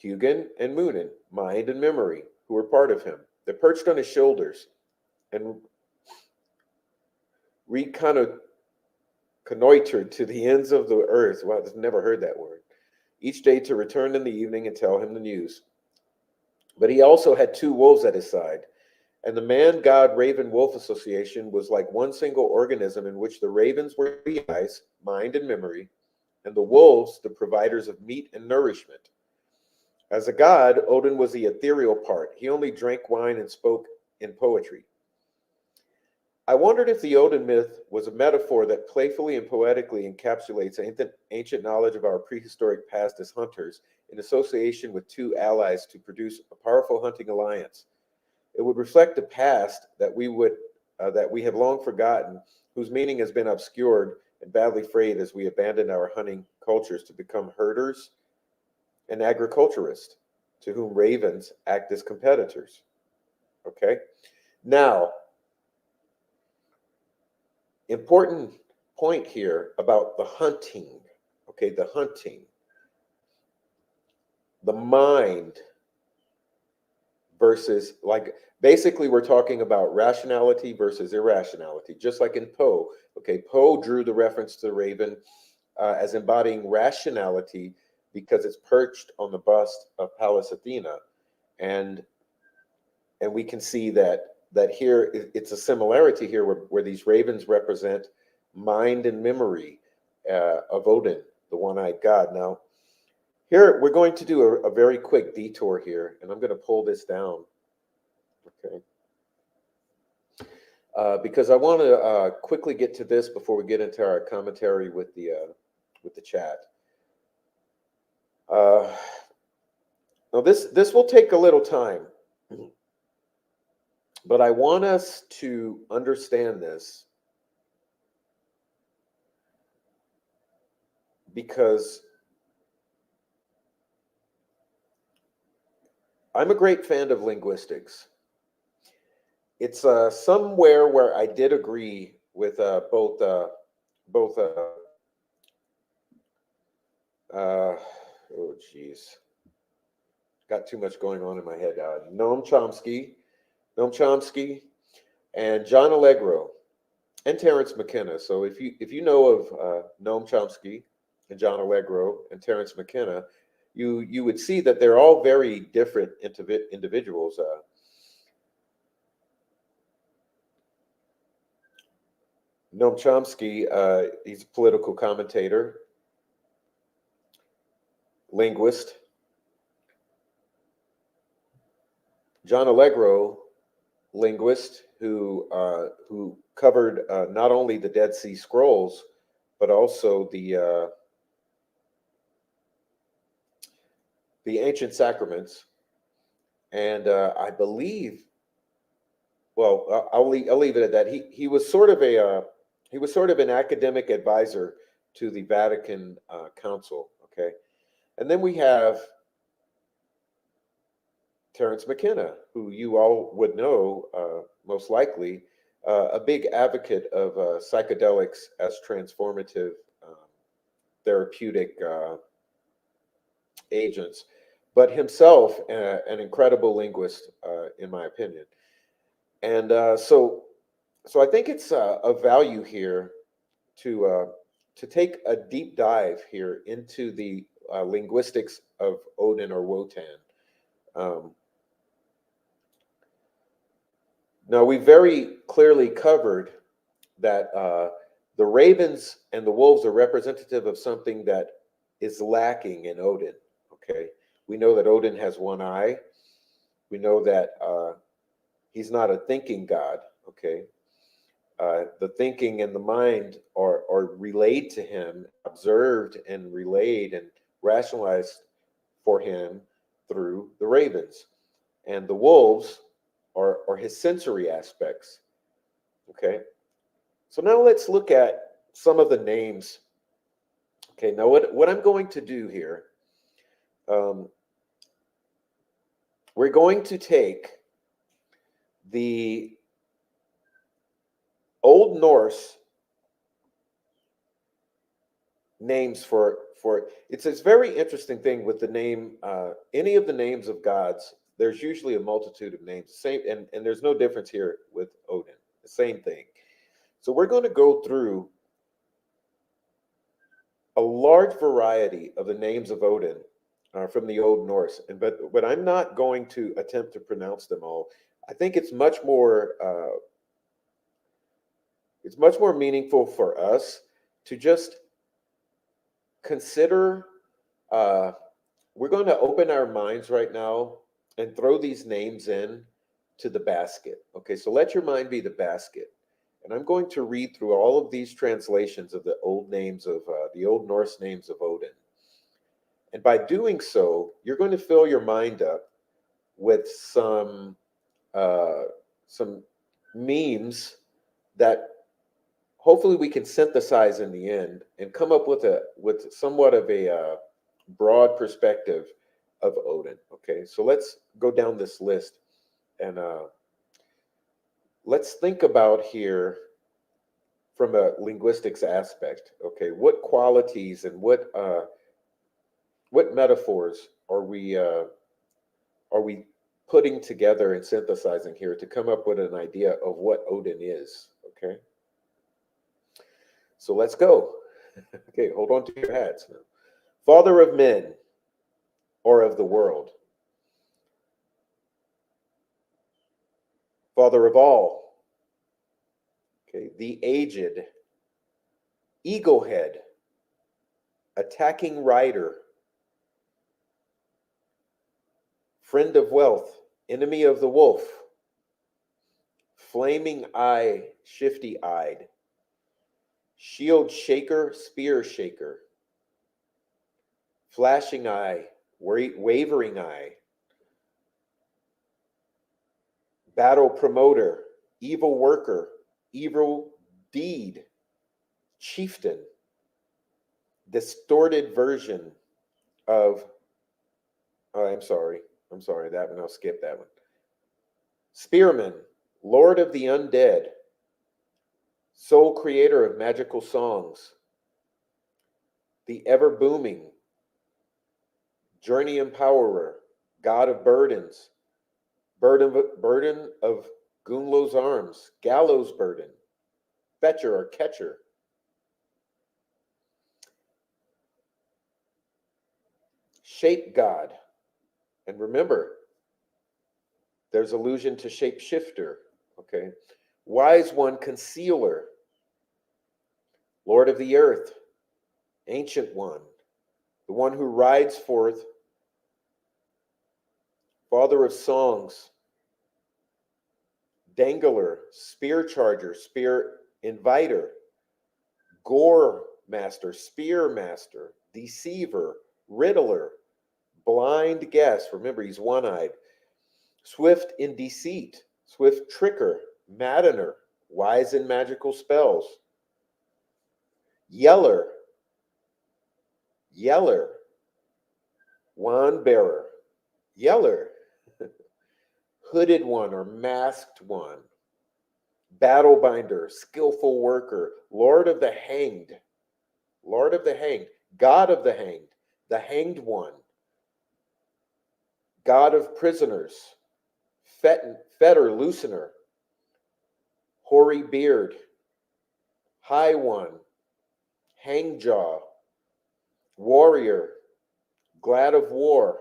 Hugin and Munin, mind and memory, who were part of him. They perched on his shoulders and reconnoitered to the ends of the earth. Wow, I've never heard that word. Each day to return in the evening and tell him the news. But he also had two wolves at his side, and the man-god-raven-wolf association was like one single organism in which the ravens were the eyes, mind, and memory, and the wolves the providers of meat and nourishment. As a god, Odin was the ethereal part. He only drank wine and spoke in poetry. I wondered if the Odin myth was a metaphor that playfully and poetically encapsulates ancient knowledge of our prehistoric past as hunters in association with two allies to produce a powerful hunting alliance. It would reflect a past that we have long forgotten, whose meaning has been obscured and badly frayed as we abandon our hunting cultures to become herders and agriculturists, to whom ravens act as competitors. Okay? Now, important point here about the hunting. Okay, the hunting. The mind versus, basically we're talking about rationality versus irrationality, just like in Poe. Okay, Poe drew the reference to the raven as embodying rationality because it's perched on the bust of Pallas Athena. And we can see that here it's a similarity here where these ravens represent mind and memory of Odin, the one-eyed god. Now, here we're going to do a very quick detour here, and I'm going to pull this down, okay? Because I want to quickly get to this before we get into our commentary with the chat. Now this will take a little time, but I want us to understand this because I'm a great fan of linguistics. It's somewhere where I did agree with both oh geez, got too much going on in my head. Noam Chomsky, and John Allegro, and Terence McKenna. So if you know of Noam Chomsky and John Allegro and Terence McKenna, you would see that they're all very different individuals. Noam Chomsky, he's a political commentator, linguist. John Allegro, linguist who covered not only the Dead Sea Scrolls, but also the ancient sacraments, and I believe. Well, I'll leave it at that. He was sort of an academic advisor to the Vatican Council. Okay, And then we have Terence McKenna, who you all would know most likely, a big advocate of psychedelics as transformative um, therapeutic agents, but himself an incredible linguist, in my opinion. And so I think it's of value here to take a deep dive here into the linguistics of Odin or Wotan. Um, Now, we very clearly covered that the ravens and the wolves are representative of something that is lacking in Odin. Okay, we know that Odin has one eye. We know that he's not a thinking god. Okay, the thinking and the mind are relayed to him, observed and relayed and rationalized for him through the ravens, and the wolves are his sensory aspects. Okay, so now let's look at some of the names. Okay, now what I'm going to do here, um, we're going to take the Old Norse names for it's this very interesting thing with the name, any of the names of gods. There's usually a multitude of names. Same, and there's no difference here with Odin. The same thing. So we're going to go through a large variety of the names of Odin from the Old Norse, and but I'm not going to attempt to pronounce them all. I think it's much more meaningful for us to just consider. Uh, we're going to open our minds right now and throw these names in to the basket. Okay, so let your mind be the basket. And I'm going to read through all of these translations of the old names of the Old Norse names of Odin. And by doing so, you're going to fill your mind up with uh, some memes that hopefully we can synthesize in the end and come up with somewhat of a broad perspective of Odin. Okay, so let's go down this list and let's think about here from a linguistics aspect. Okay, what qualities and what metaphors are we putting together and synthesizing here to come up with an idea of what Odin is? Okay, so let's go. Okay, hold on to your hats now. Father of men or of the world, Father of all. Okay, the aged, eagle head, attacking rider, friend of wealth, enemy of the wolf, flaming eye, shifty eyed, shield shaker, spear shaker, flashing eye, wavering eye, battle promoter, evil worker, evil deed, chieftain, distorted version of, oh, I'm sorry, that one, I'll skip that one. Spearman, lord of the undead, sole creator of magical songs, the ever booming, journey empowerer, god of burdens, burden of Gunlo's arms, gallows burden, fetcher or catcher, shape god. And remember, there's allusion to shapeshifter. Okay, wise one, concealer, lord of the earth, ancient one, the one who rides forth, father of songs, dangler, spear charger, spear inviter, gore master, spear master, deceiver, riddler, blind guess. Remember, he's one eyed. Swift in deceit, swift tricker, maddener, wise in magical spells. Yeller, yeller, wand bearer, yeller, hooded one or masked one, battle binder, skillful worker, Lord of the hanged, God of the hanged one, God of prisoners, fetter loosener, hoary beard, high one, hang jaw, warrior, glad of war,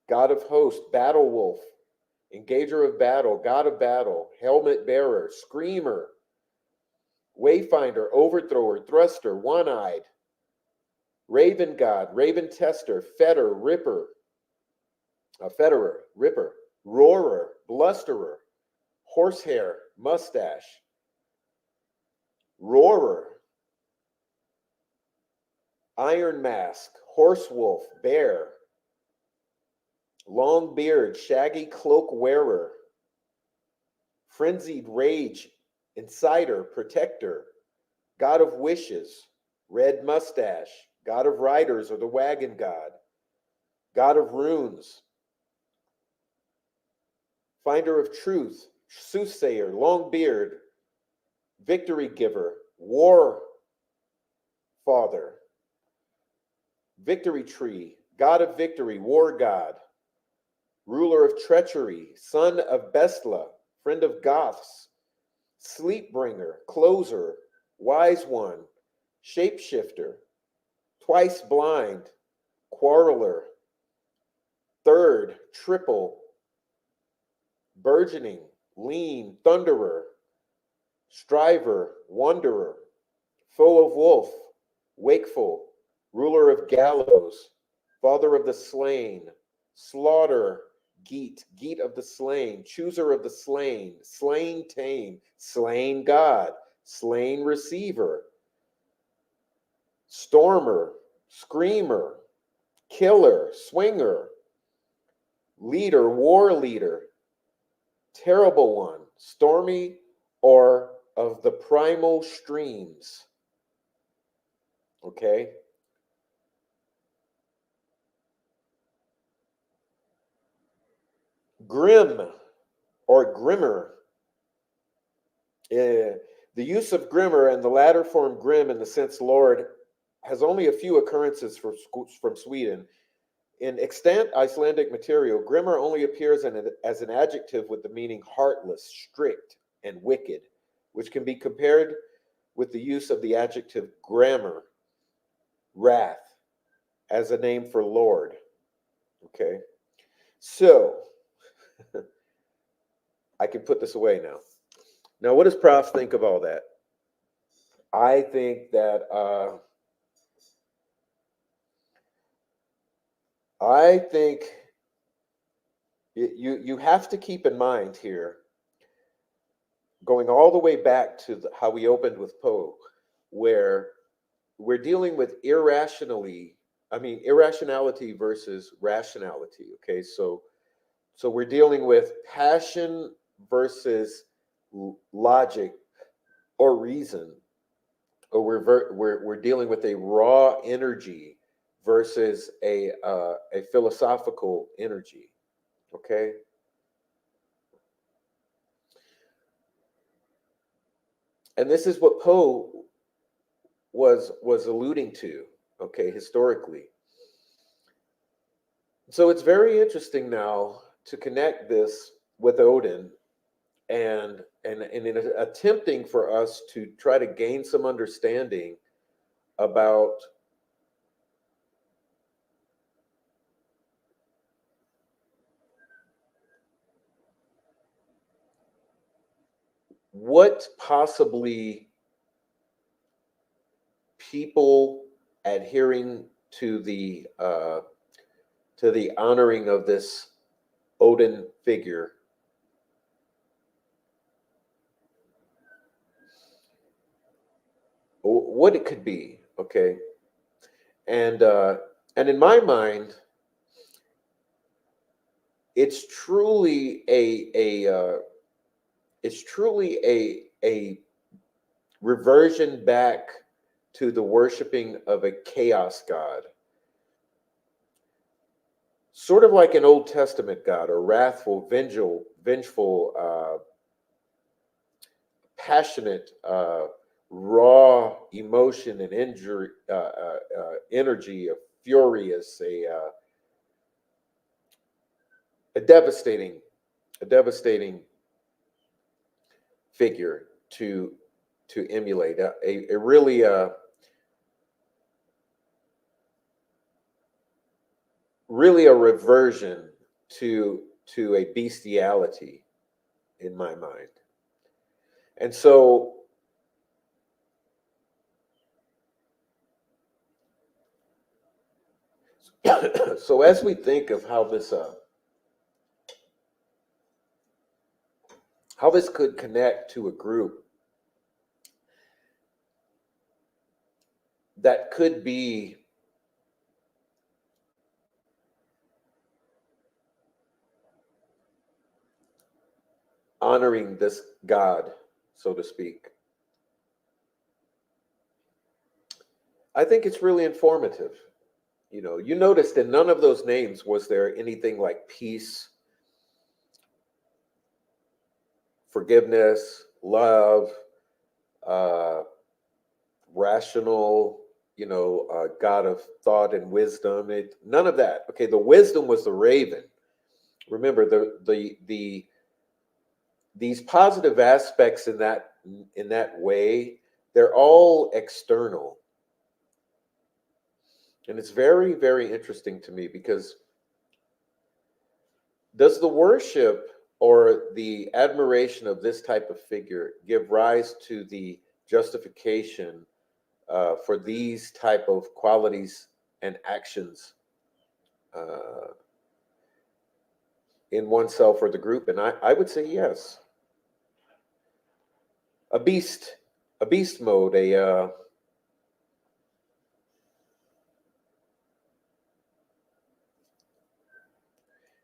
God of host, battle wolf, engager of battle, helmet bearer, screamer, wayfinder, overthrower, thruster, one-eyed, raven god, raven tester, fetterer, ripper, roarer, blusterer, horsehair, mustache, roarer, iron mask, horse wolf, bear, long beard, shaggy cloak wearer, frenzied rage, inciter, protector, god of wishes, red mustache, god of riders or the wagon god, god of runes, finder of truth, soothsayer, long beard, victory giver, war father, victory tree, god of victory, war god, ruler of treachery, son of Bestla, friend of Goths, sleep bringer, closer, wise one, shapeshifter, twice blind, quarreler, third, triple, burgeoning, lean, thunderer, striver, wanderer, foe of wolf, wakeful, ruler of gallows, father of the slain, slaughter, geet of the slain, chooser of the slain, slain tame, slain God, slain receiver, stormer, screamer, killer, swinger, leader, war leader, terrible one, stormy or of the primal streams. Okay? Grim or grimmer. The use of grimmer and the latter form grim in the sense Lord has only a few occurrences from Sweden. In extant Icelandic material, grimmer only appears as an adjective with the meaning heartless, strict, and wicked, which can be compared with the use of the adjective grammar, wrath, as a name for Lord. Okay? So, I can put this away now. Now, what does Prof think of all that? I think that you have to keep in mind here, going all the way back to how we opened with Poe, where we're dealing with irrationality versus rationality. Okay, so we're dealing with passion versus logic or reason, or we're dealing with a raw energy versus a philosophical energy. Okay. And this is what Poe was alluding to, okay, historically. So it's very interesting now to connect this with Odin, and in attempting for us to try to gain some understanding about what possibly people adhering to the honoring of this Odin figure, what it could be. Okay, and in my mind, it's truly a reversion back to the worshiping of a chaos god. sort of like an Old Testament God, or wrathful, vengeful, passionate, raw emotion and injury, energy, a furious, a devastating, a devastating figure to emulate, a really really a reversion to a bestiality in my mind. And so so as we think of how this could connect to a group that could be honoring this God, so to speak, I think it's really informative. You noticed in none of those names was there anything like peace, forgiveness, love, uh, rational, God of thought and wisdom. None of that. Okay, the wisdom was the raven. Remember, these positive aspects in that way, they're all external. And it's very, very interesting to me, because does the worship or the admiration of this type of figure give rise to the justification for these type of qualities and actions uh, in oneself or the group? And I would say yes. A beast, a beast mode, a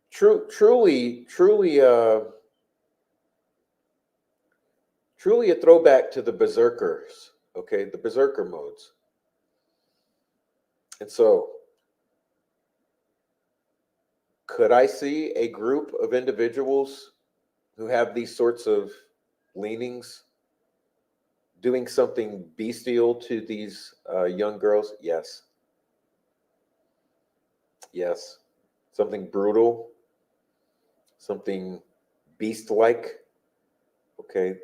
truly a throwback to the berserkers. Okay, the berserker modes. And so, could I see a group of individuals who have these sorts of leanings doing something bestial to these young girls? Yes. Yes. Something brutal, something beast like. Okay.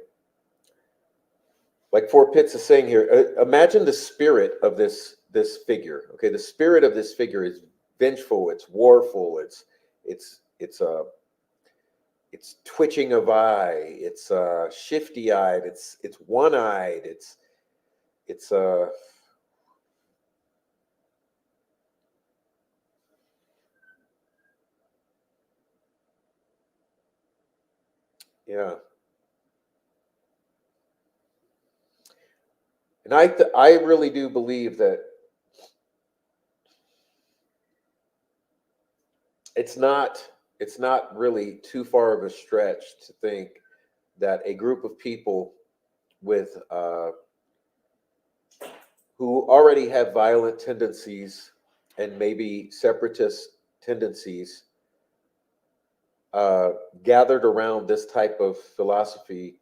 Like Four Pits is saying here, imagine the spirit of this figure. Okay. The spirit of this figure is vengeful, it's warful, it's twitching of eye, it's shifty eyed, it's one eyed, it's yeah. And I really do believe that it's not it's not really too far of a stretch to think that a group of people with who already have violent tendencies and maybe separatist tendencies uh, gathered around this type of philosophy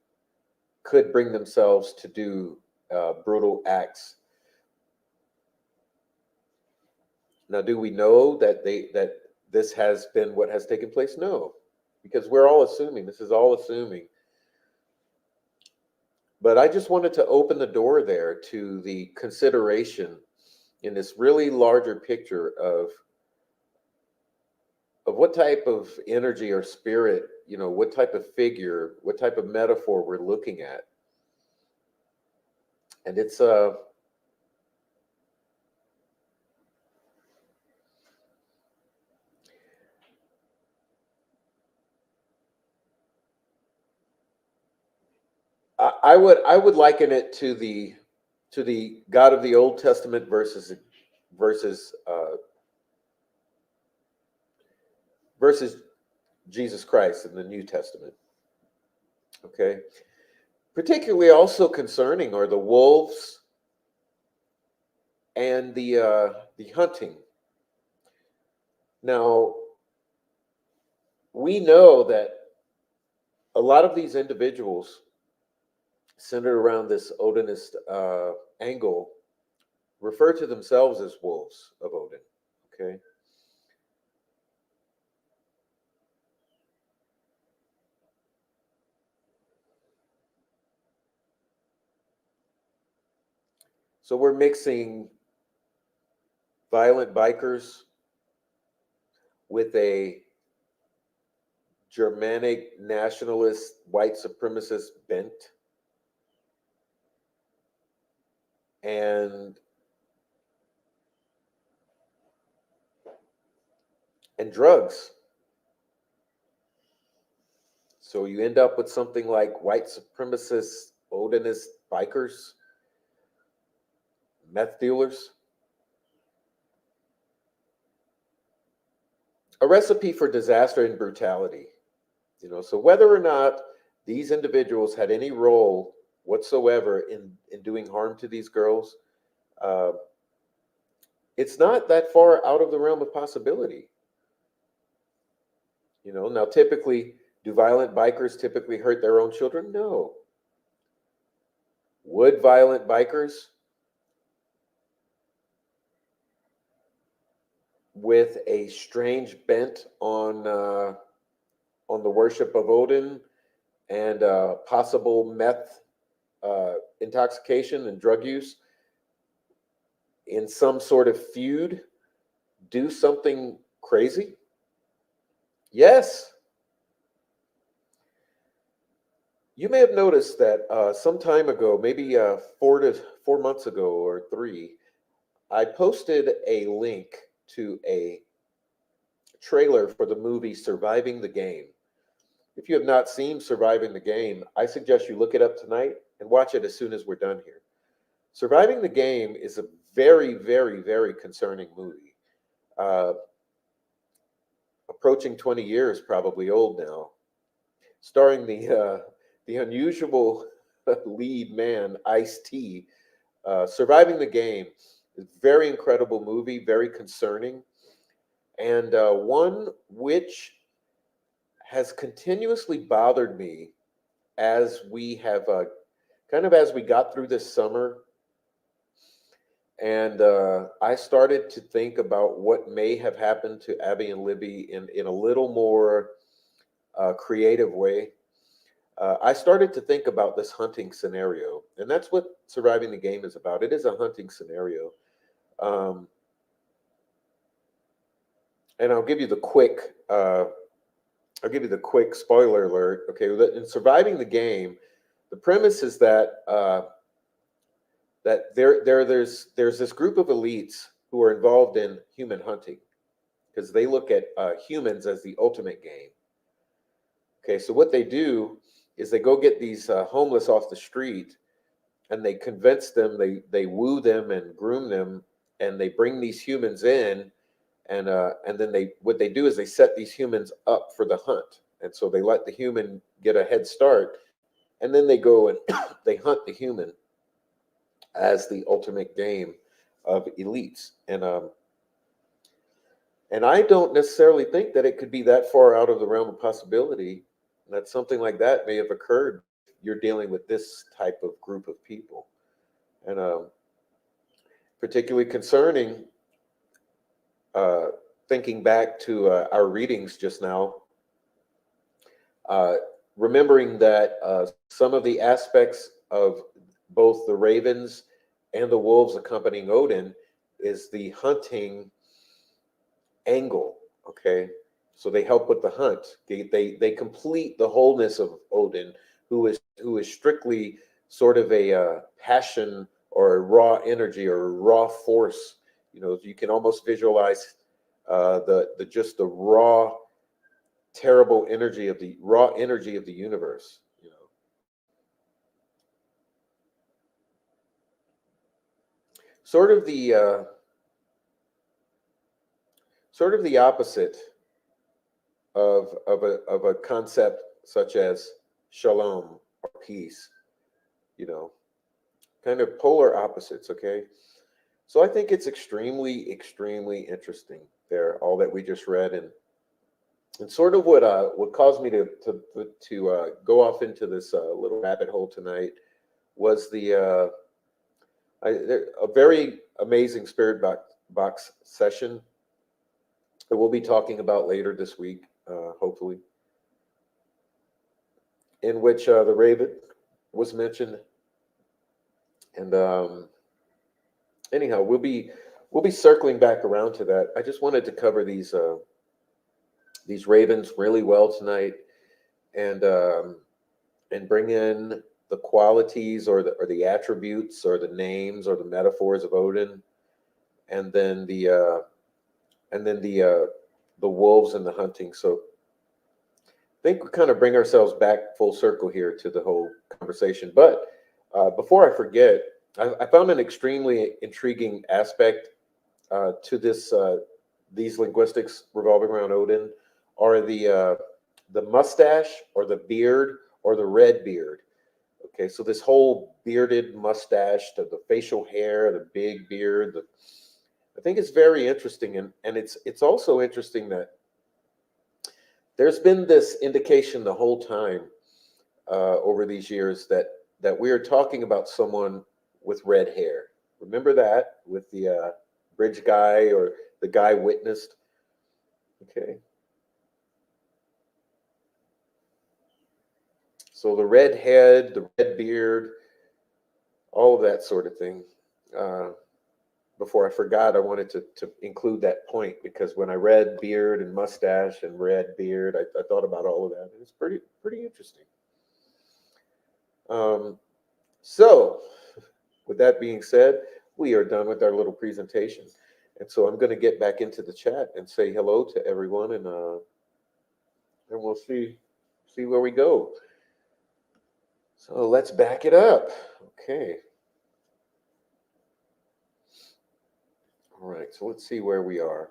could bring themselves to do brutal acts. Now, do we know that this has been what has taken place? No, because we're all assuming. This is all assuming. But I just wanted to open the door there to the consideration in this really larger picture of what type of energy or spirit, what type of figure, what type of metaphor we're looking at. And it's I would liken it to the God of the Old Testament versus versus Jesus Christ in the New Testament. Okay, particularly also concerning are the wolves and the hunting. Now, we know that a lot of these individuals centered around this Odinist angle refer to themselves as wolves of Odin. Okay. So we're mixing violent bikers with a Germanic nationalist white supremacist bent and drugs. So you end up with something like white supremacist Odinist bikers, meth dealers, a recipe for disaster and brutality. So whether or not these individuals had any role whatsoever in doing harm to these girls, uh, it's not that far out of the realm of possibility. Now typically, do violent bikers typically hurt their own children? No. Would violent bikers with a strange bent on the worship of Odin and possible meth intoxication and drug use in some sort of feud do something crazy? Yes. You may have noticed that some time ago, maybe 4 months ago or 3, I posted a link to a trailer for the movie Surviving the Game. If you have not seen Surviving the Game, I suggest you look it up tonight and watch it as soon as we're done here. Surviving the Game is a very, very, very concerning movie. Uh, Approaching 20 years, probably old now, starring the unusual lead man, Ice-T. Surviving the Game is a very incredible movie, very concerning, and one which has continuously bothered me as we have as we got through this summer, and I started to think about what may have happened to Abby and Libby in a little more creative way. I started to think about this hunting scenario, and that's what Surviving the Game is about. It is a hunting scenario. Um, and I'll give you the quick spoiler alert. Okay, in Surviving the Game, the premise is that there's this group of elites who are involved in human hunting because they look at humans as the ultimate game. Okay, so what they do is they go get these homeless off the street and they convince them, they woo them and groom them, and they bring these humans in, and then what they do is they set these humans up for the hunt, and so they let the human get a head start, and then they go and they hunt the human as the ultimate game of elites, and I don't necessarily think that it could be that far out of the realm of possibility that something like that may have occurred. You're dealing with this type of group of people, and particularly concerning. Uh, Thinking back to our readings just now, uh, remembering that some of the aspects of both the ravens and the wolves accompanying Odin is the hunting angle. Okay, so they help with the hunt. They complete the wholeness of Odin, who is strictly sort of a passion or a raw energy or a raw force. You can almost visualize the raw, terrible energy of the raw energy of the universe. Sort of the opposite of a concept such as shalom or peace. You know, kind of polar opposites. Okay, so I think it's extremely, extremely interesting there, all that we just read, And sort of what caused me to go off into this little rabbit hole tonight was a very amazing box session that we'll be talking about later this week, hopefully, in which the Raven was mentioned. And anyhow, we'll be circling back around to that. I just wanted to cover these ravens really well tonight, and bring in the qualities or the attributes or the names or the metaphors of Odin, and then the wolves and the hunting. So I think we kind of bring ourselves back full circle here to the whole conversation. But before I forget, I found an extremely intriguing aspect to these linguistics revolving around Odin are the mustache or the beard or the red beard. Okay, so this whole bearded mustache, the facial hair, the big beard, I think it's very interesting, and it's also interesting that there's been this indication the whole time over these years that we are talking about someone with red hair. Remember that with the bridge guy or the guy witnessed. Okay. So the red head, the red beard, all of that sort of thing. Before I forgot, I wanted to include that point because when I read beard and mustache and red beard, I thought about all of that. And it's pretty interesting. So with that being said, we are done with our little presentation. And so I'm going to get back into the chat and say hello to everyone, and we'll see where we go. So let's back it up. Okay. All right, so let's see where we are.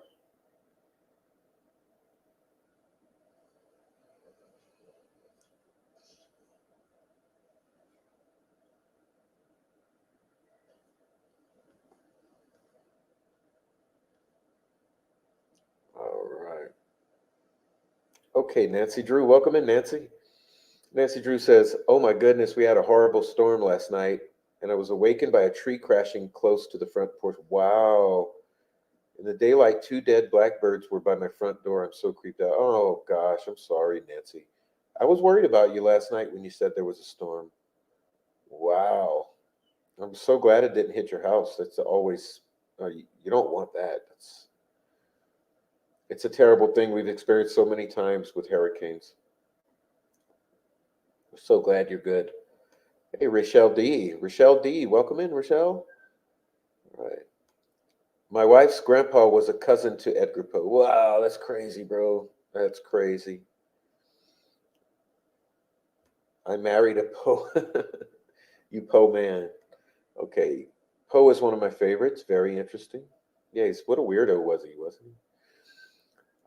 All right. Okay, Nancy Drew, welcome in, Nancy. Nancy Drew says, "Oh my goodness, we had a horrible storm last night, and I was awakened by a tree crashing close to the front porch." Wow. In the daylight, 2 dead blackbirds were by my front door. I'm so creeped out. Oh gosh, I'm sorry, Nancy. I was worried about you last night when you said there was a storm. Wow. I'm so glad it didn't hit your house. That's always, you don't want that. It's a terrible thing we've experienced so many times with hurricanes. I'm so glad you're good. Hey, Rochelle D. Rochelle D. Welcome in, Rochelle. All right. My wife's grandpa was a cousin to Edgar Poe. Wow, that's crazy, bro. That's crazy. I married a Poe. You Poe man. Okay. Poe is one of my favorites. Very interesting. Yeah, what a weirdo wasn't he?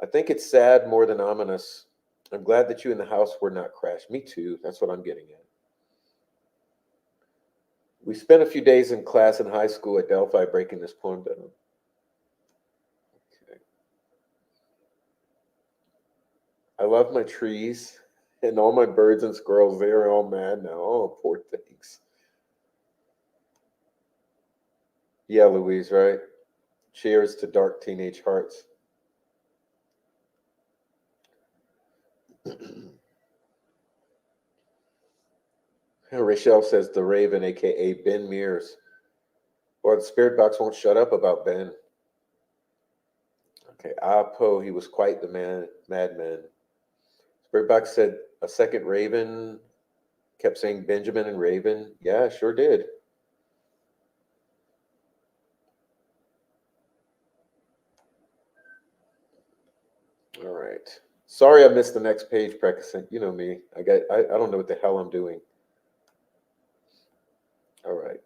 I think it's sad more than ominous. I'm glad that you and the house were not crashed. Me too. That's what I'm getting at. We spent a few days in class in high school at Delphi breaking this poem down. Okay. I love my trees and all my birds and squirrels. They are all mad now. Oh, poor things. Yeah, Louise, right? Cheers to dark teenage hearts. Rachel says the Raven, aka Ben Mears. Well, the spirit box won't shut up about Ben. Okay, Poe, he was quite the madman. Spirit box said a second Raven, kept saying Benjamin and Raven. Yeah, sure did. All right. Sorry I missed the next page, practicing. You know me. I don't know what the hell I'm doing. All right.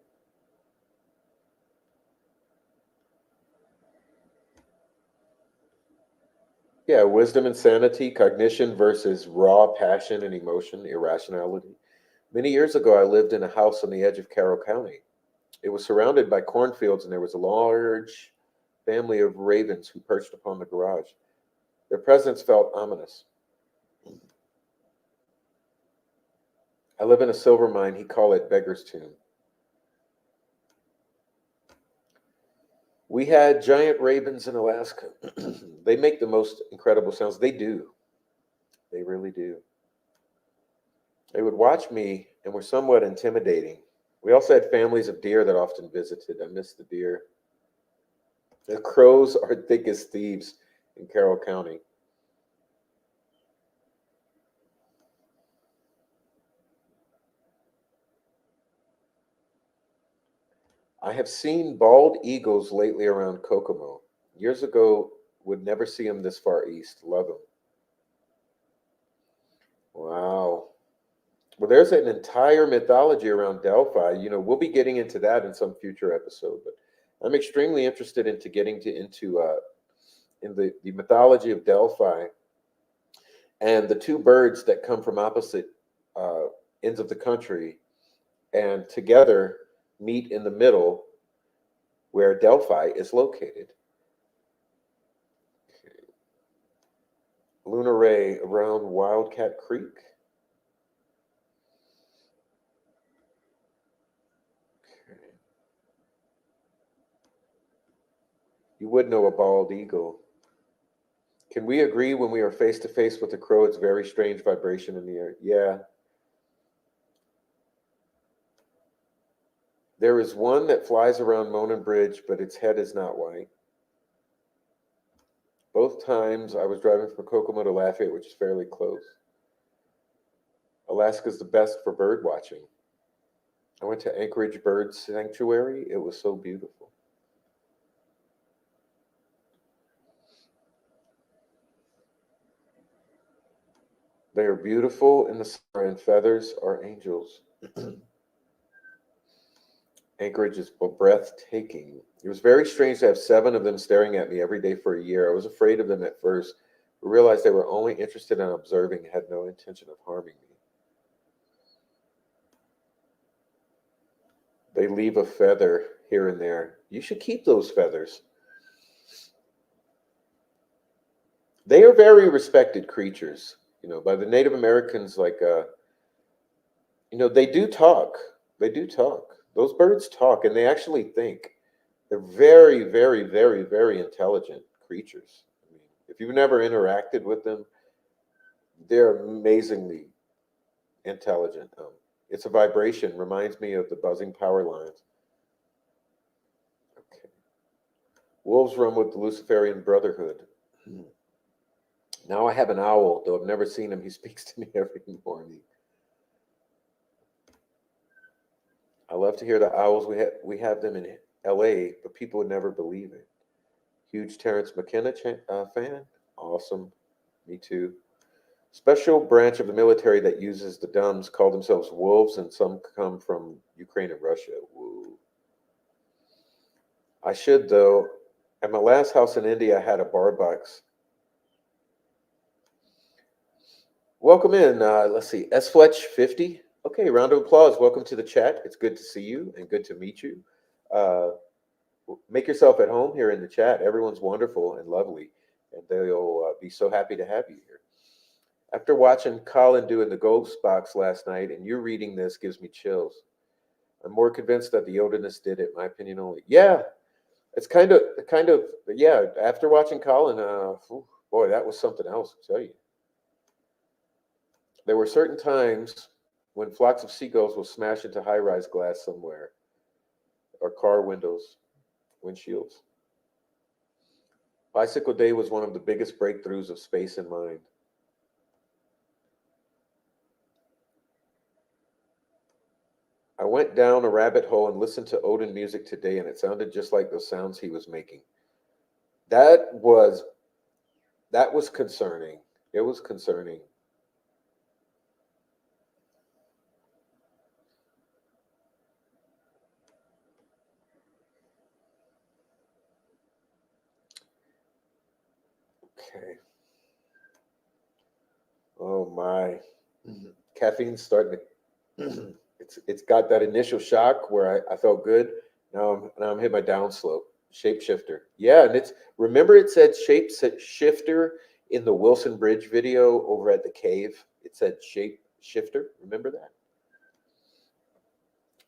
Yeah, wisdom and sanity, cognition versus raw passion and emotion, irrationality. Many years ago, I lived in a house on the edge of Carroll County. It was surrounded by cornfields, and there was a large family of ravens who perched upon the garage. Their presence felt ominous. I live in a silver mine. He call it Beggar's Tomb. We had giant ravens in Alaska. They make the most incredible sounds. They do. They really do. They would watch me and were somewhat intimidating. We also had families of deer that often visited. I miss the deer. The crows are thick as thieves in Carroll County. I have seen bald eagles lately around Kokomo. Years ago, would never see them this far east. Love them. Wow. Well, there's an entire mythology around Delphi. We'll be getting into that in some future episode, but I'm extremely interested into getting into in the mythology of Delphi and the two birds that come from opposite uh, ends of the country and together meet in the middle where Delphi is located. Okay. Lunar ray around Wildcat Creek. Okay. You would know a bald eagle. Can we agree when we are face to face with a crow, it's very strange vibration in the air? Yeah. There is one that flies around Monon Bridge, but its head is not white. Both times I was driving from Kokomo to Lafayette, which is fairly close. Alaska's the best for bird watching. I went to Anchorage Bird Sanctuary. It was so beautiful. They are beautiful in the summer, and feathers are angels. Anchorage is breathtaking. It was very strange to have 7 of them staring at me every day for a year. I was afraid of them at first, but realized they were only interested in observing and had no intention of harming me. They leave a feather here and there. You should keep those feathers. They are very respected creatures, by the Native Americans. They do talk. They do talk. Those birds talk, and they actually think. They're very, very, very, very intelligent creatures. I mean, if you've never interacted with them, they're amazingly intelligent. It's a vibration. Reminds me of the buzzing power lines. Okay. Wolves run with the Luciferian Brotherhood. Now I have an owl, though I've never seen him. He speaks to me every morning. I love to hear the owls. We have them in L.A., but people would never believe it. Huge Terrence McKenna fan. Awesome. Me too. Special branch of the military that uses the dumbs call themselves wolves, and some come from Ukraine and Russia. Woo. I should, though. At my last house in India, I had a bar box. Welcome in. Let's see. S Fletch 50. Okay, round of applause. Welcome to the chat. It's good to see you and good to meet you. Uh, make yourself at home here in the chat. Everyone's wonderful and lovely, and they'll be so happy to have you here. After watching Colin doing the ghost box last night, and you reading this gives me chills. I'm more convinced that the Odinist did it. My opinion only. Yeah, it's yeah. After watching Colin, boy, that was something else. I tell you, there were certain times when flocks of seagulls will smash into high-rise glass somewhere or car windows, windshields. Bicycle Day was one of the biggest breakthroughs of space in mind. I went down a rabbit hole and listened to Odin music today, and it sounded just like the sounds he was making. That was concerning. It was concerning. Okay. Oh my. Caffeine's starting to it's got that initial shock where I felt good. Now I'm hitting my downslope. Shapeshifter. Yeah, and remember it said shapeshifter in the Wilson Bridge video over at the cave, it said shape shifter. Remember that?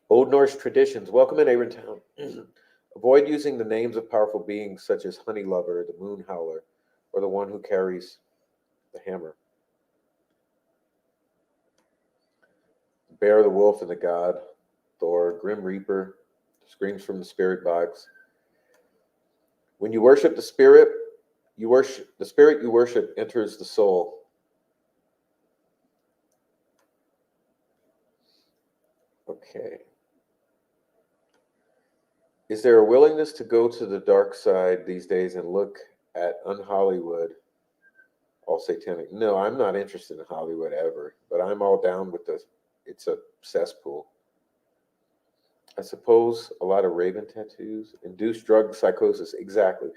Old Norse traditions. Welcome in Town. Avoid using the names of powerful beings such as Honey Lover, the Moon Howler, or the one who carries the hammer. Bear the Wolf and the God, Thor, Grim Reaper, screams from the spirit box. When you worship the spirit you worship enters the soul. Okay. Is there a willingness to go to the dark side these days and look at un-Hollywood, all satanic? No, I'm not interested in Hollywood ever, but I'm all down with it's a cesspool. I suppose a lot of Raven tattoos, induced drug psychosis. Exactly.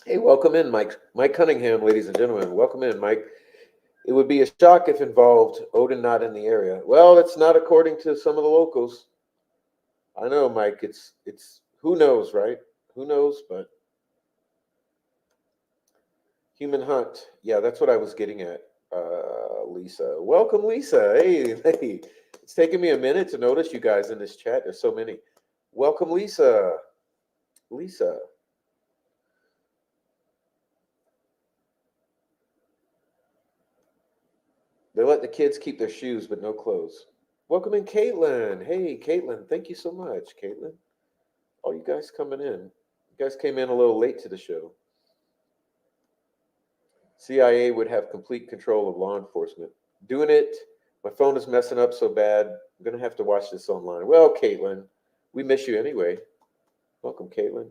Hey, welcome in, Mike. Mike Cunningham, ladies and gentlemen. Welcome in, Mike. It would be a shock if involved Odin not in the area. Well, it's not according to some of the locals. I know, Mike. It's who knows, right? Who knows? But human hunt. Yeah, that's what I was getting at. Lisa, welcome, Lisa. Hey, hey. It's taking me a minute to notice you guys in this chat. There's so many. Welcome, Lisa. Lisa. They let the kids keep their shoes, but no clothes. Welcome in, Caitlin. Hey, Caitlin. Thank you so much, Caitlin. All you guys coming in. You guys came in a little late to the show. CIA would have complete control of law enforcement. Doing it. My phone is messing up so bad. I'm going to have to watch this online. Well, Caitlin, we miss you anyway. Welcome, Caitlin.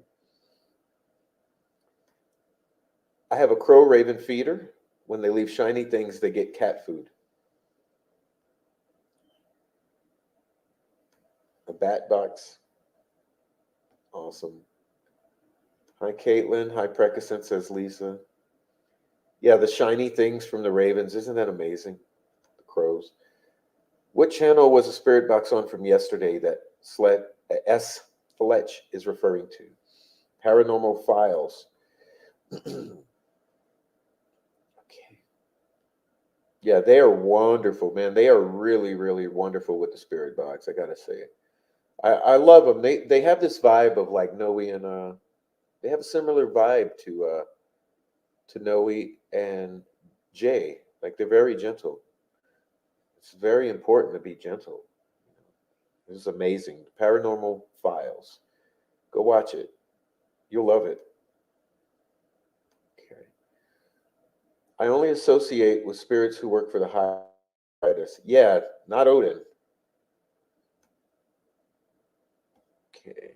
I have a crow raven feeder. When they leave shiny things, they get cat food. A bat box. Awesome. Hi, Caitlin. Hi, Precascent, says Lisa. Yeah, the shiny things from the ravens. Isn't that amazing? The crows. What channel was the spirit box on from yesterday that S. Fletch is referring to? Paranormal Files. Okay. Yeah, they are wonderful, man. They are really, really wonderful with the spirit box. I gotta say it. I love them. They have this vibe of like Noe and they have a similar vibe to Noe and Jay. Like they're very gentle. It's very important to be gentle. This is amazing. Paranormal Files. Go watch it. You'll love it. Okay. I only associate with spirits who work for the highest. Yeah, not Odin. Okay.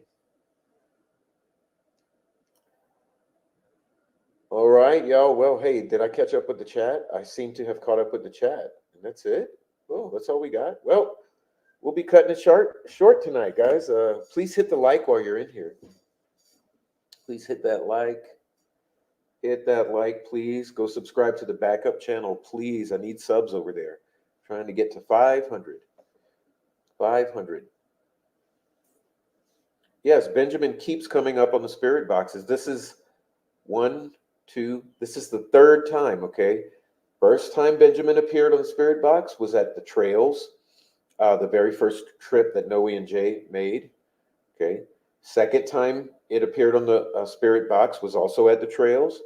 All right, y'all. Well, hey, did I catch up with the chat? I seem to have caught up with the chat. And that's it. Oh, that's all we got. Well, we'll be cutting it short tonight, guys. Please hit the like while you're in here. Please hit that like. Hit that like, please. Go subscribe to the backup channel, please. I need subs over there. Trying to get to 500. 500. Yes, Benjamin keeps coming up on the spirit boxes. This is this is the third time, okay? First time Benjamin appeared on the spirit box was at the trails, the very first trip that Noe and Jay made, okay? Second time it appeared on the spirit box was also at the trails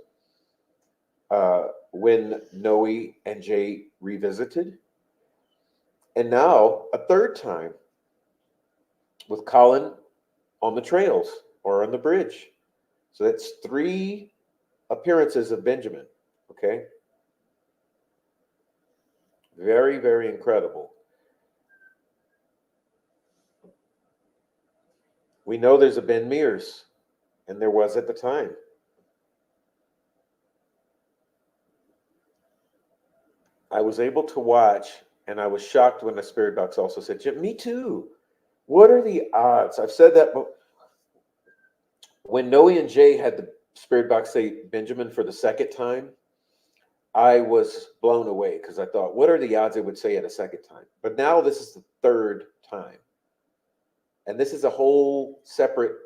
when Noe and Jay revisited. And now a third time with Colin on the trails or on the bridge. So that's 3 appearances of Benjamin, okay? Very, very incredible. We know there's a Ben Mears, and there was at the time. I was able to watch, and I was shocked when the spirit box also said, Jim, me too. What are the odds? I've said that when Noe and Jay had the spirit box say Benjamin for the second time, I was blown away because I thought, what are the odds it would say it a second time? But now this is the third time. And this is a whole separate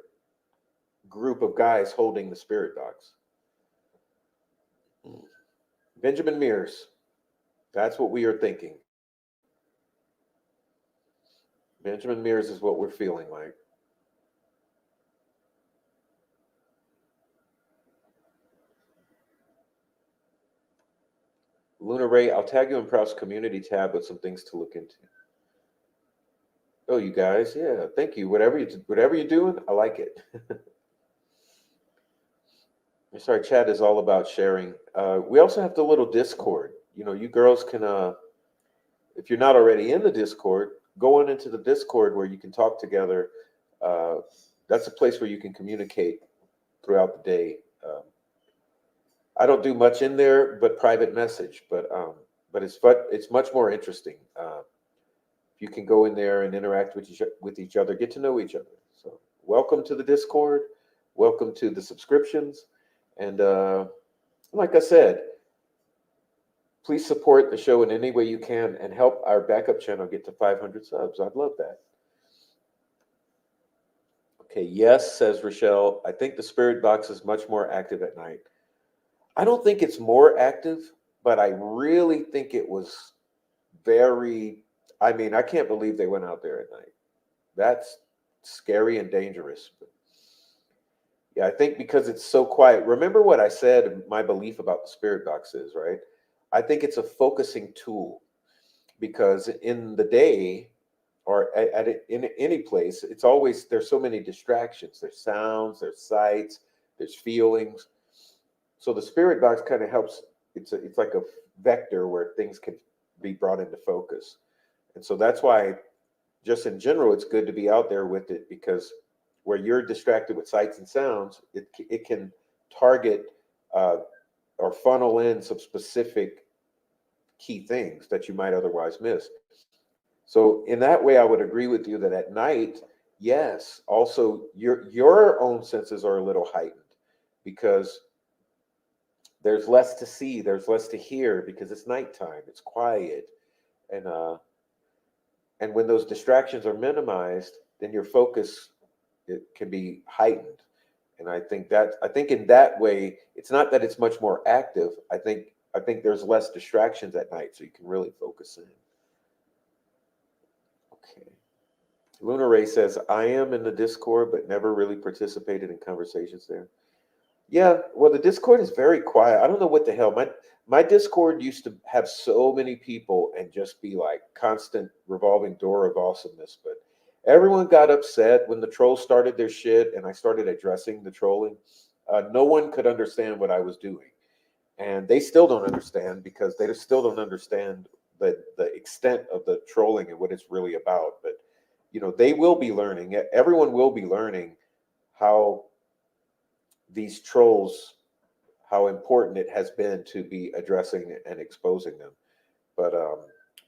group of guys holding the spirit box. Benjamin Mears. That's what we are thinking. Benjamin Mears is what we're feeling like. Luna Ray, I'll tag you in Proust's community tab with some things to look into. Oh, you guys, yeah, thank you. Whatever you're doing, I like it. Sorry, chat is all about sharing. We also have the little Discord. You girls can, if you're not already in the Discord, go on into the Discord where you can talk together. Uh, that's a place where you can communicate throughout the day. I don't do much in there, but private message. But it's much more interesting. You can go in there and interact with each other, get to know each other. So welcome to the Discord. Welcome to the subscriptions. And like I said, please support the show in any way you can and help our backup channel get to 500 subs. I'd love that. Okay, yes, says Rochelle. I think the spirit box is much more active at night. I don't think it's more active, but I really think it was very, I mean, I can't believe they went out there at night. That's scary and dangerous. But yeah, I think because it's so quiet. Remember what I said, my belief about the spirit box is, right? I think it's a focusing tool because in the day or in any place, it's always, there's so many distractions. There's sounds, there's sights, there's feelings. So the spirit box kind of helps. It's like a vector where things can be brought into focus. And so that's why just in general, it's good to be out there with it because where you're distracted with sights and sounds, it can target or funnel in some specific key things that you might otherwise miss. So in that way, I would agree with you that at night, yes, also your own senses are a little heightened because there's less to see, there's less to hear because it's nighttime, it's quiet, and when those distractions are minimized, then your focus it can be heightened. And I think in that way, it's not that it's much more active. I think there's less distractions at night, so you can really focus in. Okay. Luna Ray says, I am in the Discord, but never really participated in conversations there. Yeah, well, the Discord is very quiet. I don't know what the hell. My Discord used to have so many people and just be like constant revolving door of awesomeness. But everyone got upset when the trolls started their shit and I started addressing the trolling. No one could understand what I was doing. And they still don't understand because they still don't understand the extent of the trolling and what it's really about. But, they will be learning. Everyone will be learning how these trolls, how important it has been to be addressing and exposing them. But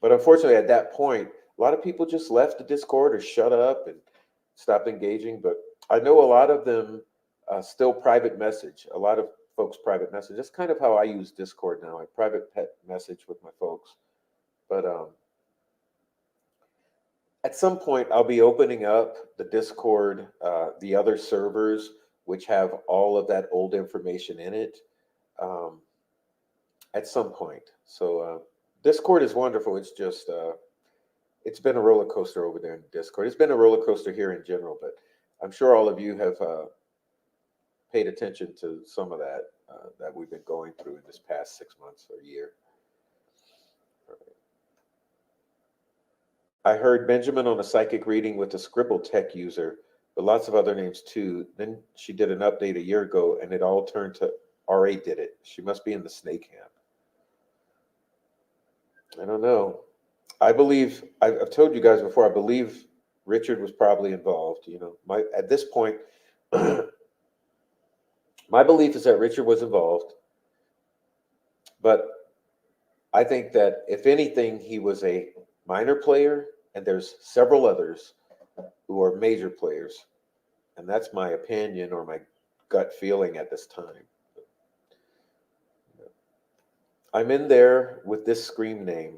unfortunately, at that point, a lot of people just left the Discord or shut up and stopped engaging. But I know a lot of them still private message. A lot of folks private message. That's kind of how I use Discord now. I private pet message with my folks. But at some point, I'll be opening up the Discord, the other servers, which have all of that old information in it at some point. So Discord is wonderful. It's just, it's been a roller coaster over there in Discord. It's been a roller coaster here in general, but I'm sure all of you have paid attention to some of that that we've been going through in this past 6 months or year. I heard Benjamin on a psychic reading with a Scribble tech user, but lots of other names too. Then she did an update a year ago and it all turned to RA did it. She must be in the snake camp. I don't know. I believe, I've told you guys before, I believe Richard was probably involved. At this point, my belief is that Richard was involved, but I think that if anything, he was a minor player, and there's several others who are major players. And that's my opinion or my gut feeling at this time. I'm in there with this scream name.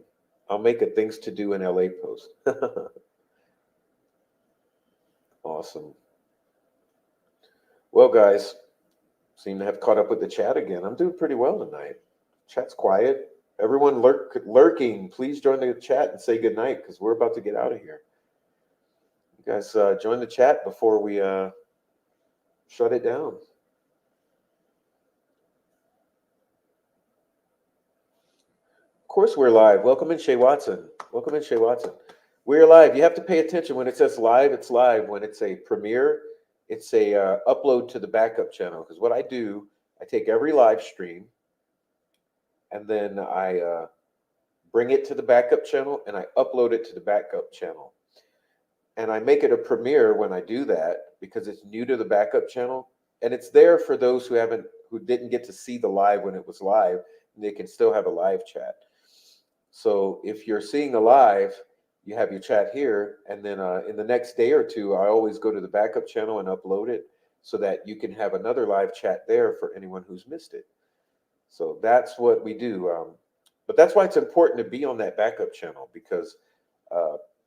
I'll make a things to do in LA post. Awesome. Well, guys, seem to have caught up with the chat again. I'm doing pretty well tonight. Chat's quiet. Everyone lurking, please join the chat and say goodnight because we're about to get out of here. You guys join the chat before we shut it down. Of course, we're live. Welcome in, Shay Watson. Welcome in, Shay Watson. We're live. You have to pay attention when it says live. It's live. When it's a premiere, it's a upload to the backup channel. Because what I do, I take every live stream, and then I bring it to the backup channel, and I upload it to the backup channel. And I make it a premiere when I do that because it's new to the backup channel, and it's there for those who didn't get to see the live when it was live, and they can still have a live chat. So if you're seeing a live, you have your chat here, and then in the next day or two, I always go to the backup channel and upload it so that you can have another live chat there for anyone who's missed it. So that's what we do. But that's why it's important to be on that backup channel because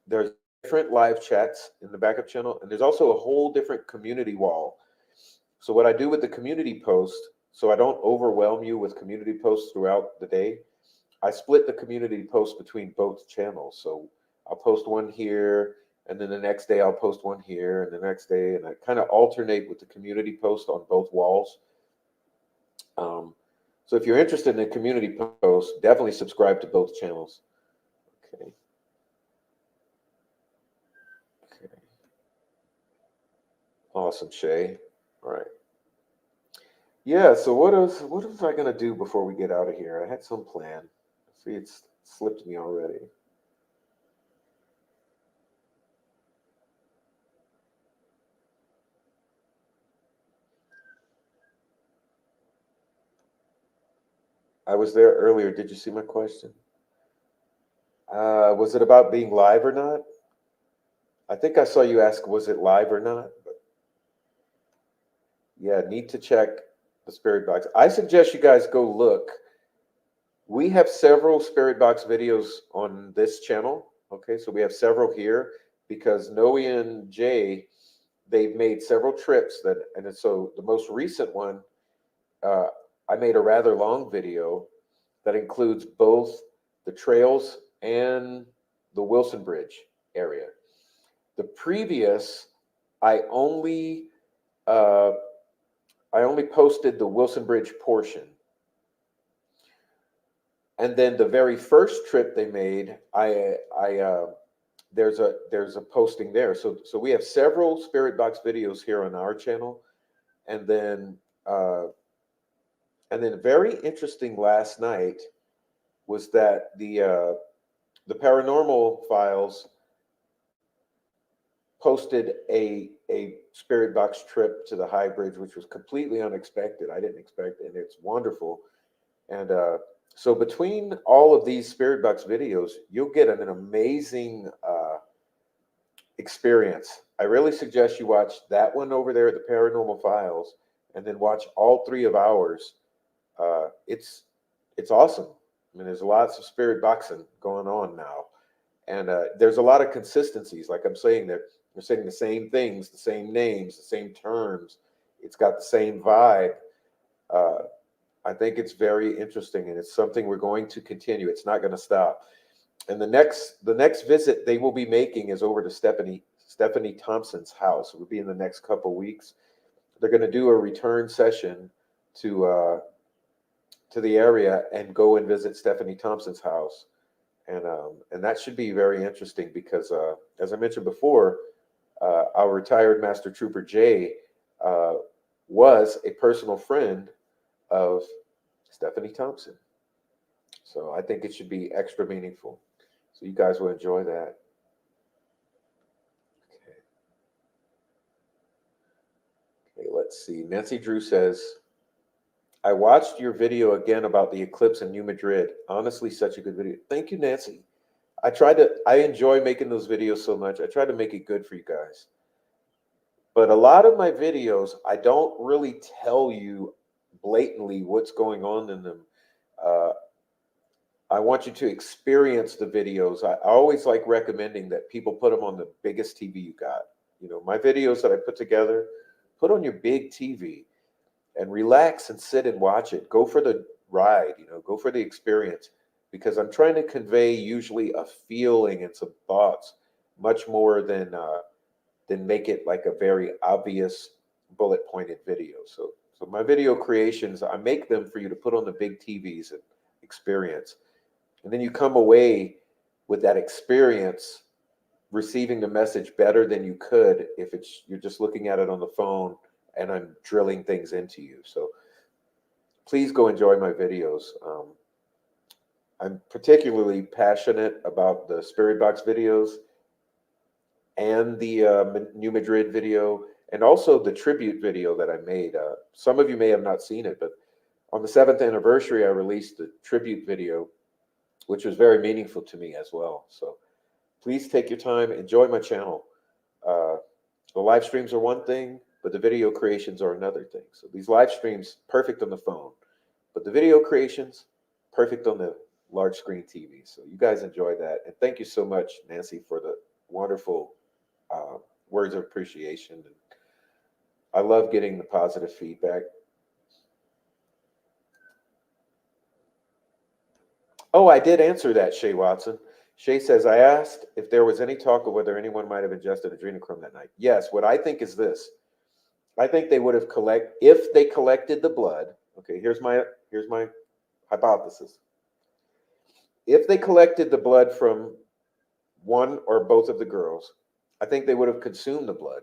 there's different live chats in the backup channel, and there's also a whole different community wall. So what I do with the community post, so I don't overwhelm you with community posts throughout the day, I split the community post between both channels. So I'll post one here, and then the next day I'll post one here, and the next day, and I kind of alternate with the community post on both walls. So if you're interested in a community post, definitely subscribe to both channels. Okay. Okay. Awesome, Shay. All right. Yeah, so what was I gonna do before we get out of here? I had some plan. See, it's slipped me already. I was there earlier. Did you see my question? Was it about being live or not? I think I saw you ask, was it live or not? But yeah, need to check the Spirit Box. I suggest you guys go look. We have several Spirit Box videos on this channel. Okay, so we have several here because Noe and Jay, they've made several trips and so the most recent one, I made a rather long video that includes both the trails and the Wilson Bridge area. The previous, I only posted the Wilson Bridge portion, and then the very first trip they made, there's a posting there. So we have several Spirit Box videos here on our channel, and then very interesting last night was that the Paranormal Files posted a Spirit Box trip to the High Bridge, which was completely unexpected. I didn't expect it, and it's wonderful. And so between all of these Spirit Box videos, you'll get an amazing experience. I really suggest you watch that one over there at the Paranormal Files, and then watch all three of ours. It's awesome. I mean, there's lots of Spirit Boxing going on now, and there's a lot of consistencies. Like I'm saying, they're saying the same things, the same names, the same terms. It's got the same vibe. Uh, I think it's very interesting, and it's something we're going to continue. It's not going to stop. And the next visit they will be making is over to Stephanie Thompson's house. It will be in the next couple weeks. They're going to do a return session to the area and go and visit Stephanie Thompson's house, and that should be very interesting because as I mentioned before, our retired Master Trooper Jay was a personal friend of Stephanie Thompson. So I think it should be extra meaningful. So you guys will enjoy that. Okay. Okay, let's see. Nancy Drew says, I watched your video again about the eclipse in New Madrid. Honestly, such a good video. Thank you, Nancy. I enjoy making those videos so much. I try to make it good for you guys. But a lot of my videos, I don't really tell you blatantly what's going on in them. I want you to experience the videos. I always like recommending that people put them on the biggest TV you got. You know, my videos that I put put on your big TV and relax and sit and watch it. Go for the ride, go for the experience, because I'm trying to convey usually a feeling and some thoughts much more than make it like a very obvious bullet pointed video. So my video creations, I make them for you to put on the big TVs and experience. And then you come away with that experience receiving the message better than you could if you're just looking at it on the phone and I'm drilling things into you. So please go enjoy my videos. I'm particularly passionate about the Spirit Box videos and the New Madrid video, and also the tribute video that I made. Some of you may have not seen it, but on the 7th anniversary, I released the tribute video, which was very meaningful to me as well. So please take your time, enjoy my channel. The live streams are one thing, but the video creations are another thing. So these live streams, perfect on the phone, but the video creations, perfect on the large screen TV. So you guys enjoy that. And thank you so much, Nancy, for the wonderful words of appreciation. And I love getting the positive feedback. Oh, I did answer that, Shay Watson. Shay says, I asked if there was any talk of whether anyone might have ingested adrenochrome that night. Yes, what I think is this. I think they would have if they collected the blood. Okay, here's my hypothesis. If they collected the blood from one or both of the girls, I think they would have consumed the blood,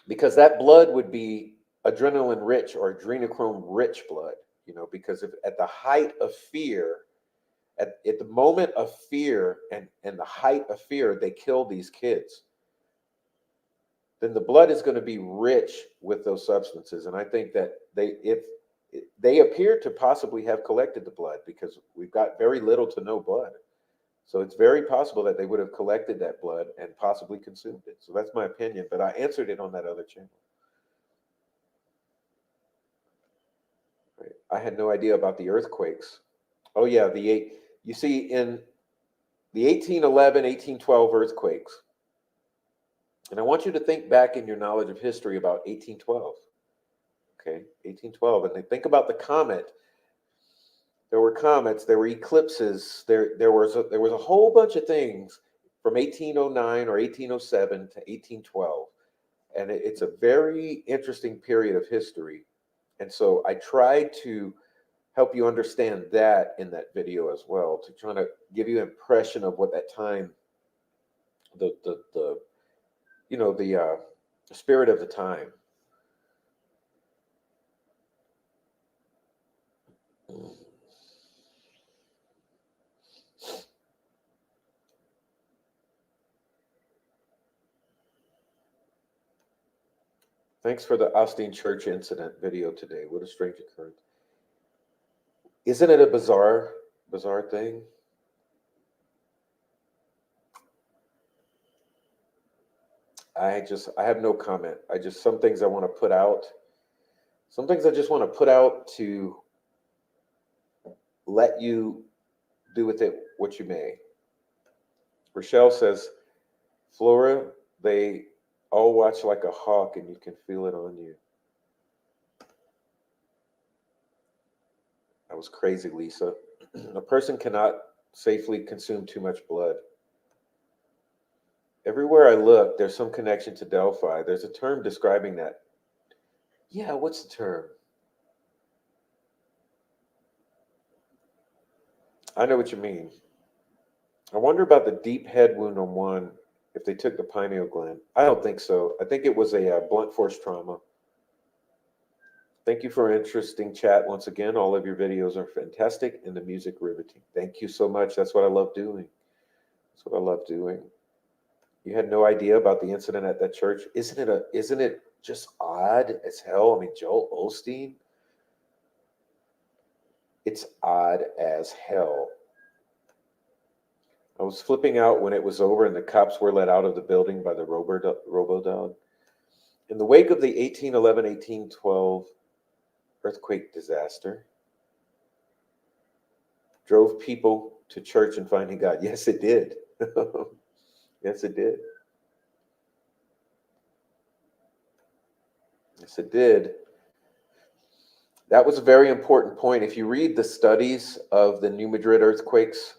because that blood would be adrenaline rich or adrenochrome rich blood, because if at the height of fear, at the moment of fear and the height of fear, they kill these kids, then the blood is going to be rich with those substances. And I think that they appear to possibly have collected the blood, because we've got very little to no blood. So it's very possible that they would have collected that blood and possibly consumed it. So that's my opinion, but I answered it on that other channel. Right. I had no idea about the earthquakes. Oh yeah, you see in the 1811, 1812 earthquakes, and I want you to think back in your knowledge of history about 1812. Okay, 1812, and then think about the comet. There were comets, there were eclipses, there was a whole bunch of things from 1809 or 1807 to 1812. And it's a very interesting period of history. And so I tried to help you understand that in that video as well, to try to give you an impression of what that time, the spirit of the time. Thanks for the Austin Church incident video today. What a strange occurrence. Isn't it a bizarre thing? I have no comment. Some things I want to put out. Some things I just want to put out to let you do with it what you may. Rochelle says, Flora, they all watch like a hawk and you can feel it on you. That was crazy, Lisa. A person cannot safely consume too much blood. Everywhere I look, there's some connection to Delphi. There's a term describing that. Yeah, what's the term? I know what you mean. I wonder about the deep head wound on one, if they took the pineal gland. I don't think so. I think it was a blunt force trauma. Thank you for an interesting chat once again. All of your videos are fantastic and the music riveting. Thank you so much. That's what I love doing. That's what I love doing. You had no idea about the incident at that church. Isn't it just odd as hell? I mean, Joel Osteen. It's odd as hell. I was flipping out when it was over and the cops were let out of the building by the robo-dog. In the wake of the 1811, 1812 earthquake disaster, drove people to church and finding God. Yes, it did. Yes, it did. Yes, it did. That was a very important point. If you read the studies of the New Madrid earthquakes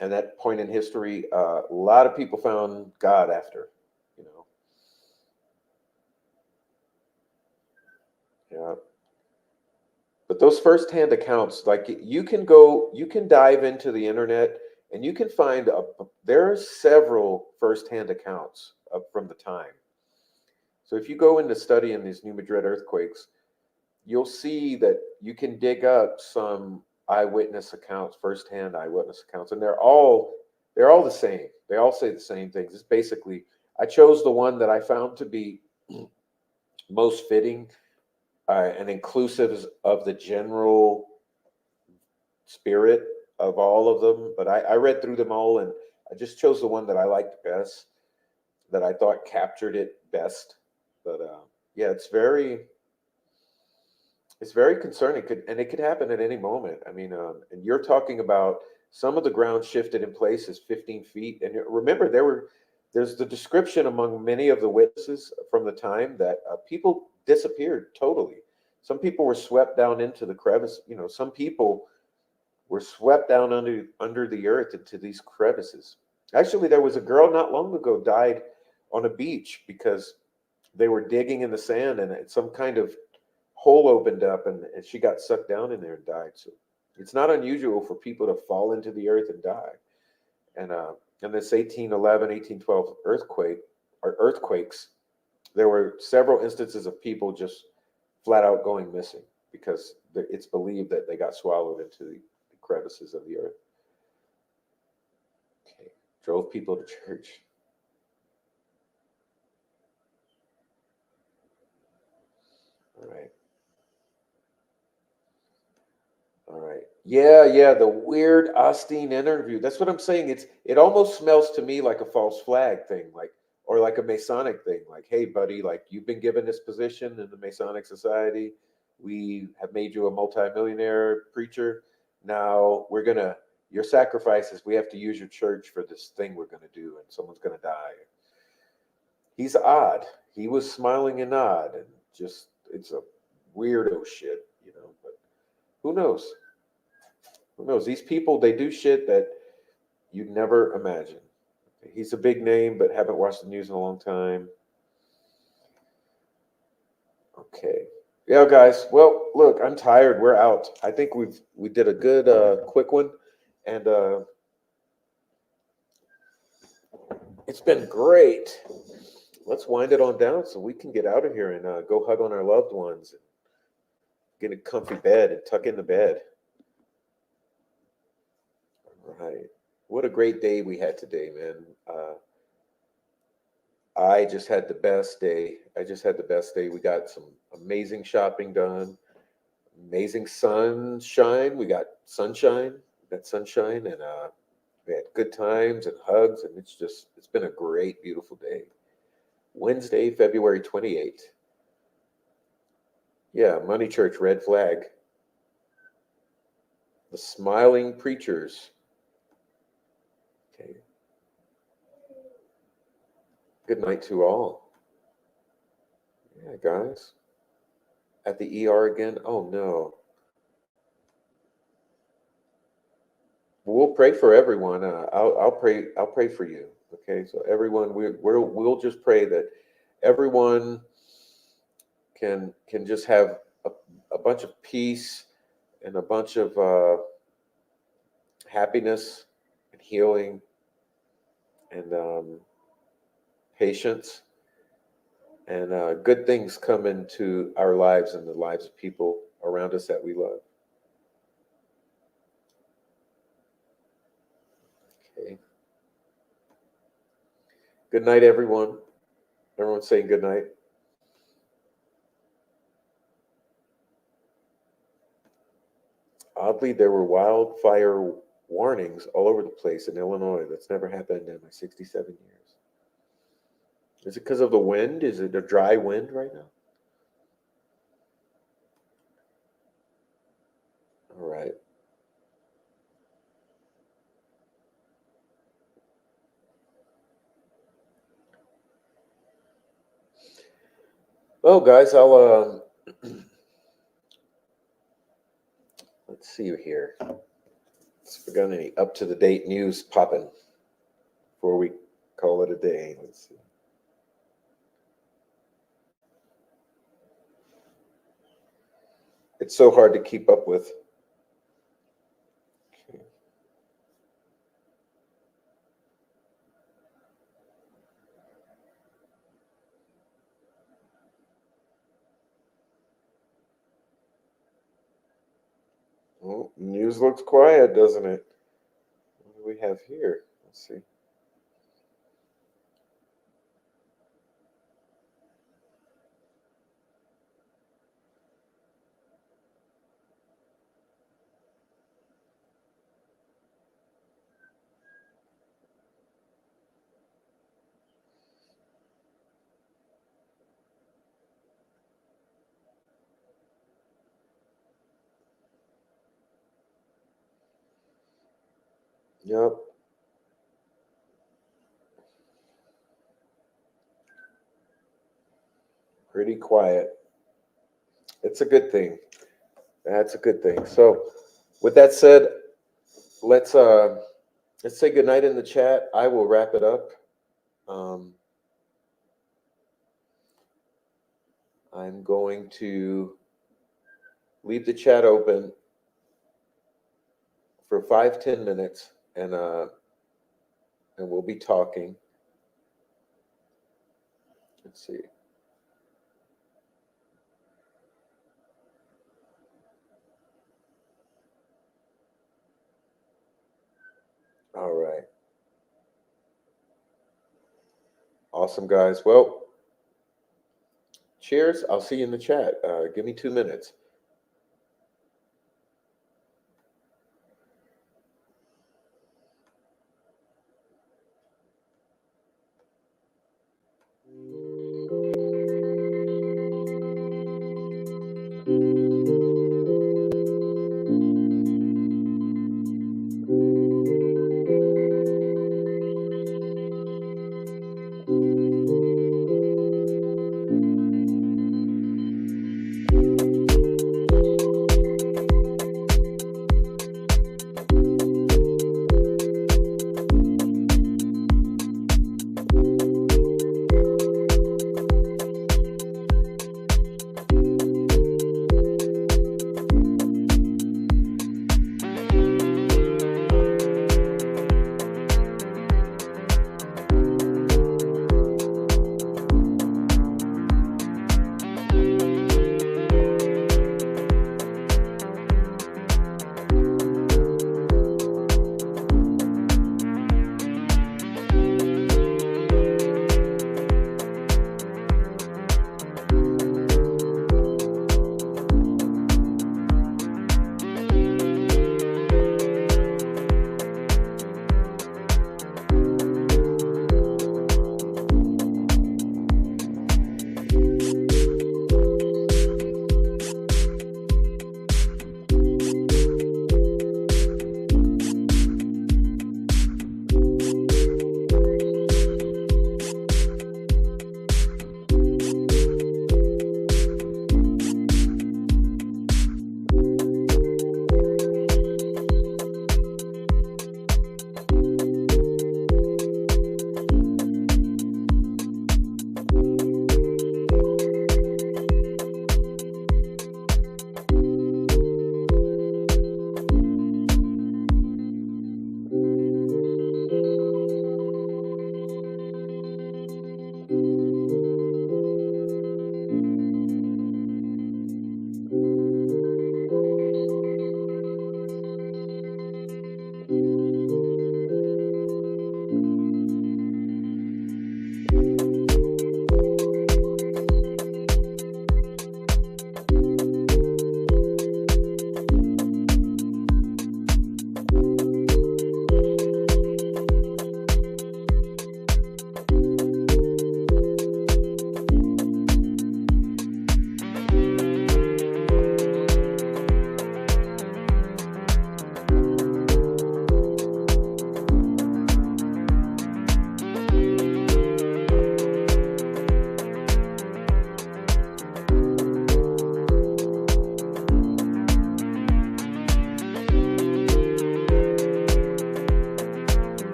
and that point in history, a lot of people found God after, you know. Yeah. But those firsthand accounts, like you can dive into the internet and you can find there are several firsthand accounts from the time. So if you go into studying these New Madrid earthquakes, you'll see that you can dig up some eyewitness accounts, firsthand eyewitness accounts, and they're all the same. They all say the same things. It's basically I chose the one that I found to be most fitting and inclusive of the general spirit of all of them. But I read through them all, and I just chose the one that I liked best, that I thought captured it best. But yeah, it's very concerning, and it could happen at any moment. I mean, and you're talking about some of the ground shifted in places 15 feet. And remember, there's the description among many of the witnesses from the time that people disappeared totally. Some people were swept down into the crevice. You know, some people were swept down under the earth into these crevices. Actually, there was a girl not long ago died on a beach because they were digging in the sand and some kind of hole opened up and she got sucked down in there and died. So it's not unusual for people to fall into the earth and die. And in this 1811, 1812 earthquake or earthquakes, there were several instances of people just flat out going missing because it's believed that they got swallowed into the crevices of the earth. Okay. Drove people to church. All right. All right. Yeah, yeah, the weird Austin interview. That's what I'm saying. It almost smells to me like a false flag thing, like or like a Masonic thing. Like, hey, buddy, like you've been given this position in the Masonic Society. We have made you a multimillionaire preacher. Now we're gonna your sacrifices, we have to use your church for this thing we're gonna do, and someone's gonna die. He's odd. He was smiling and odd, and just it's a weirdo shit, you know. But who knows? Who knows? These people, they do shit that you'd never imagine. He's a big name, but haven't watched the news in a long time. Okay. Yeah, guys. Well, look, I'm tired. We're out. I think we did a good quick one, and it's been great. Let's wind it on down so we can get out of here and go hug on our loved ones and get a comfy bed and tuck in the bed. All right. What a great day we had today, man. I just had the best day. I just had the best day. We got some amazing shopping done, amazing sunshine. We got sunshine, and we had good times and hugs, and it's been a great, beautiful day. Wednesday, February 28th. Yeah, Money Church, red flag. The smiling preachers. Okay. Good night to all. Yeah, guys. At the ER again? Oh no. We'll pray for everyone. I'll pray. I'll pray for you. Okay, so everyone, we'll just pray that everyone can just have a bunch of peace and a bunch of happiness and healing and patience and good things come into our lives and the lives of people around us that we love. Okay. Good night, everyone. Everyone's saying good night. Oddly, there were wildfire warnings all over the place in Illinois. That's never happened in my 67 years. Is it because of the wind? Is it a dry wind right now? All right. Well, guys, I'll let's see here. If we got any up to the date news popping before we call it a day. Let's see. It's so hard to keep up with. Okay. Oh, news looks quiet, doesn't it? What do we have here? Let's see. Yep, pretty quiet. It's a good thing. That's a good thing. So, with that said, let's uh let's say goodnight in the chat. I will wrap it up. Um, I'm going to leave the chat open for 5-10 minutes, and we'll be talking. Let's see. All right. Awesome, guys. Well, cheers. I'll see you in the chat. Give me 2 minutes.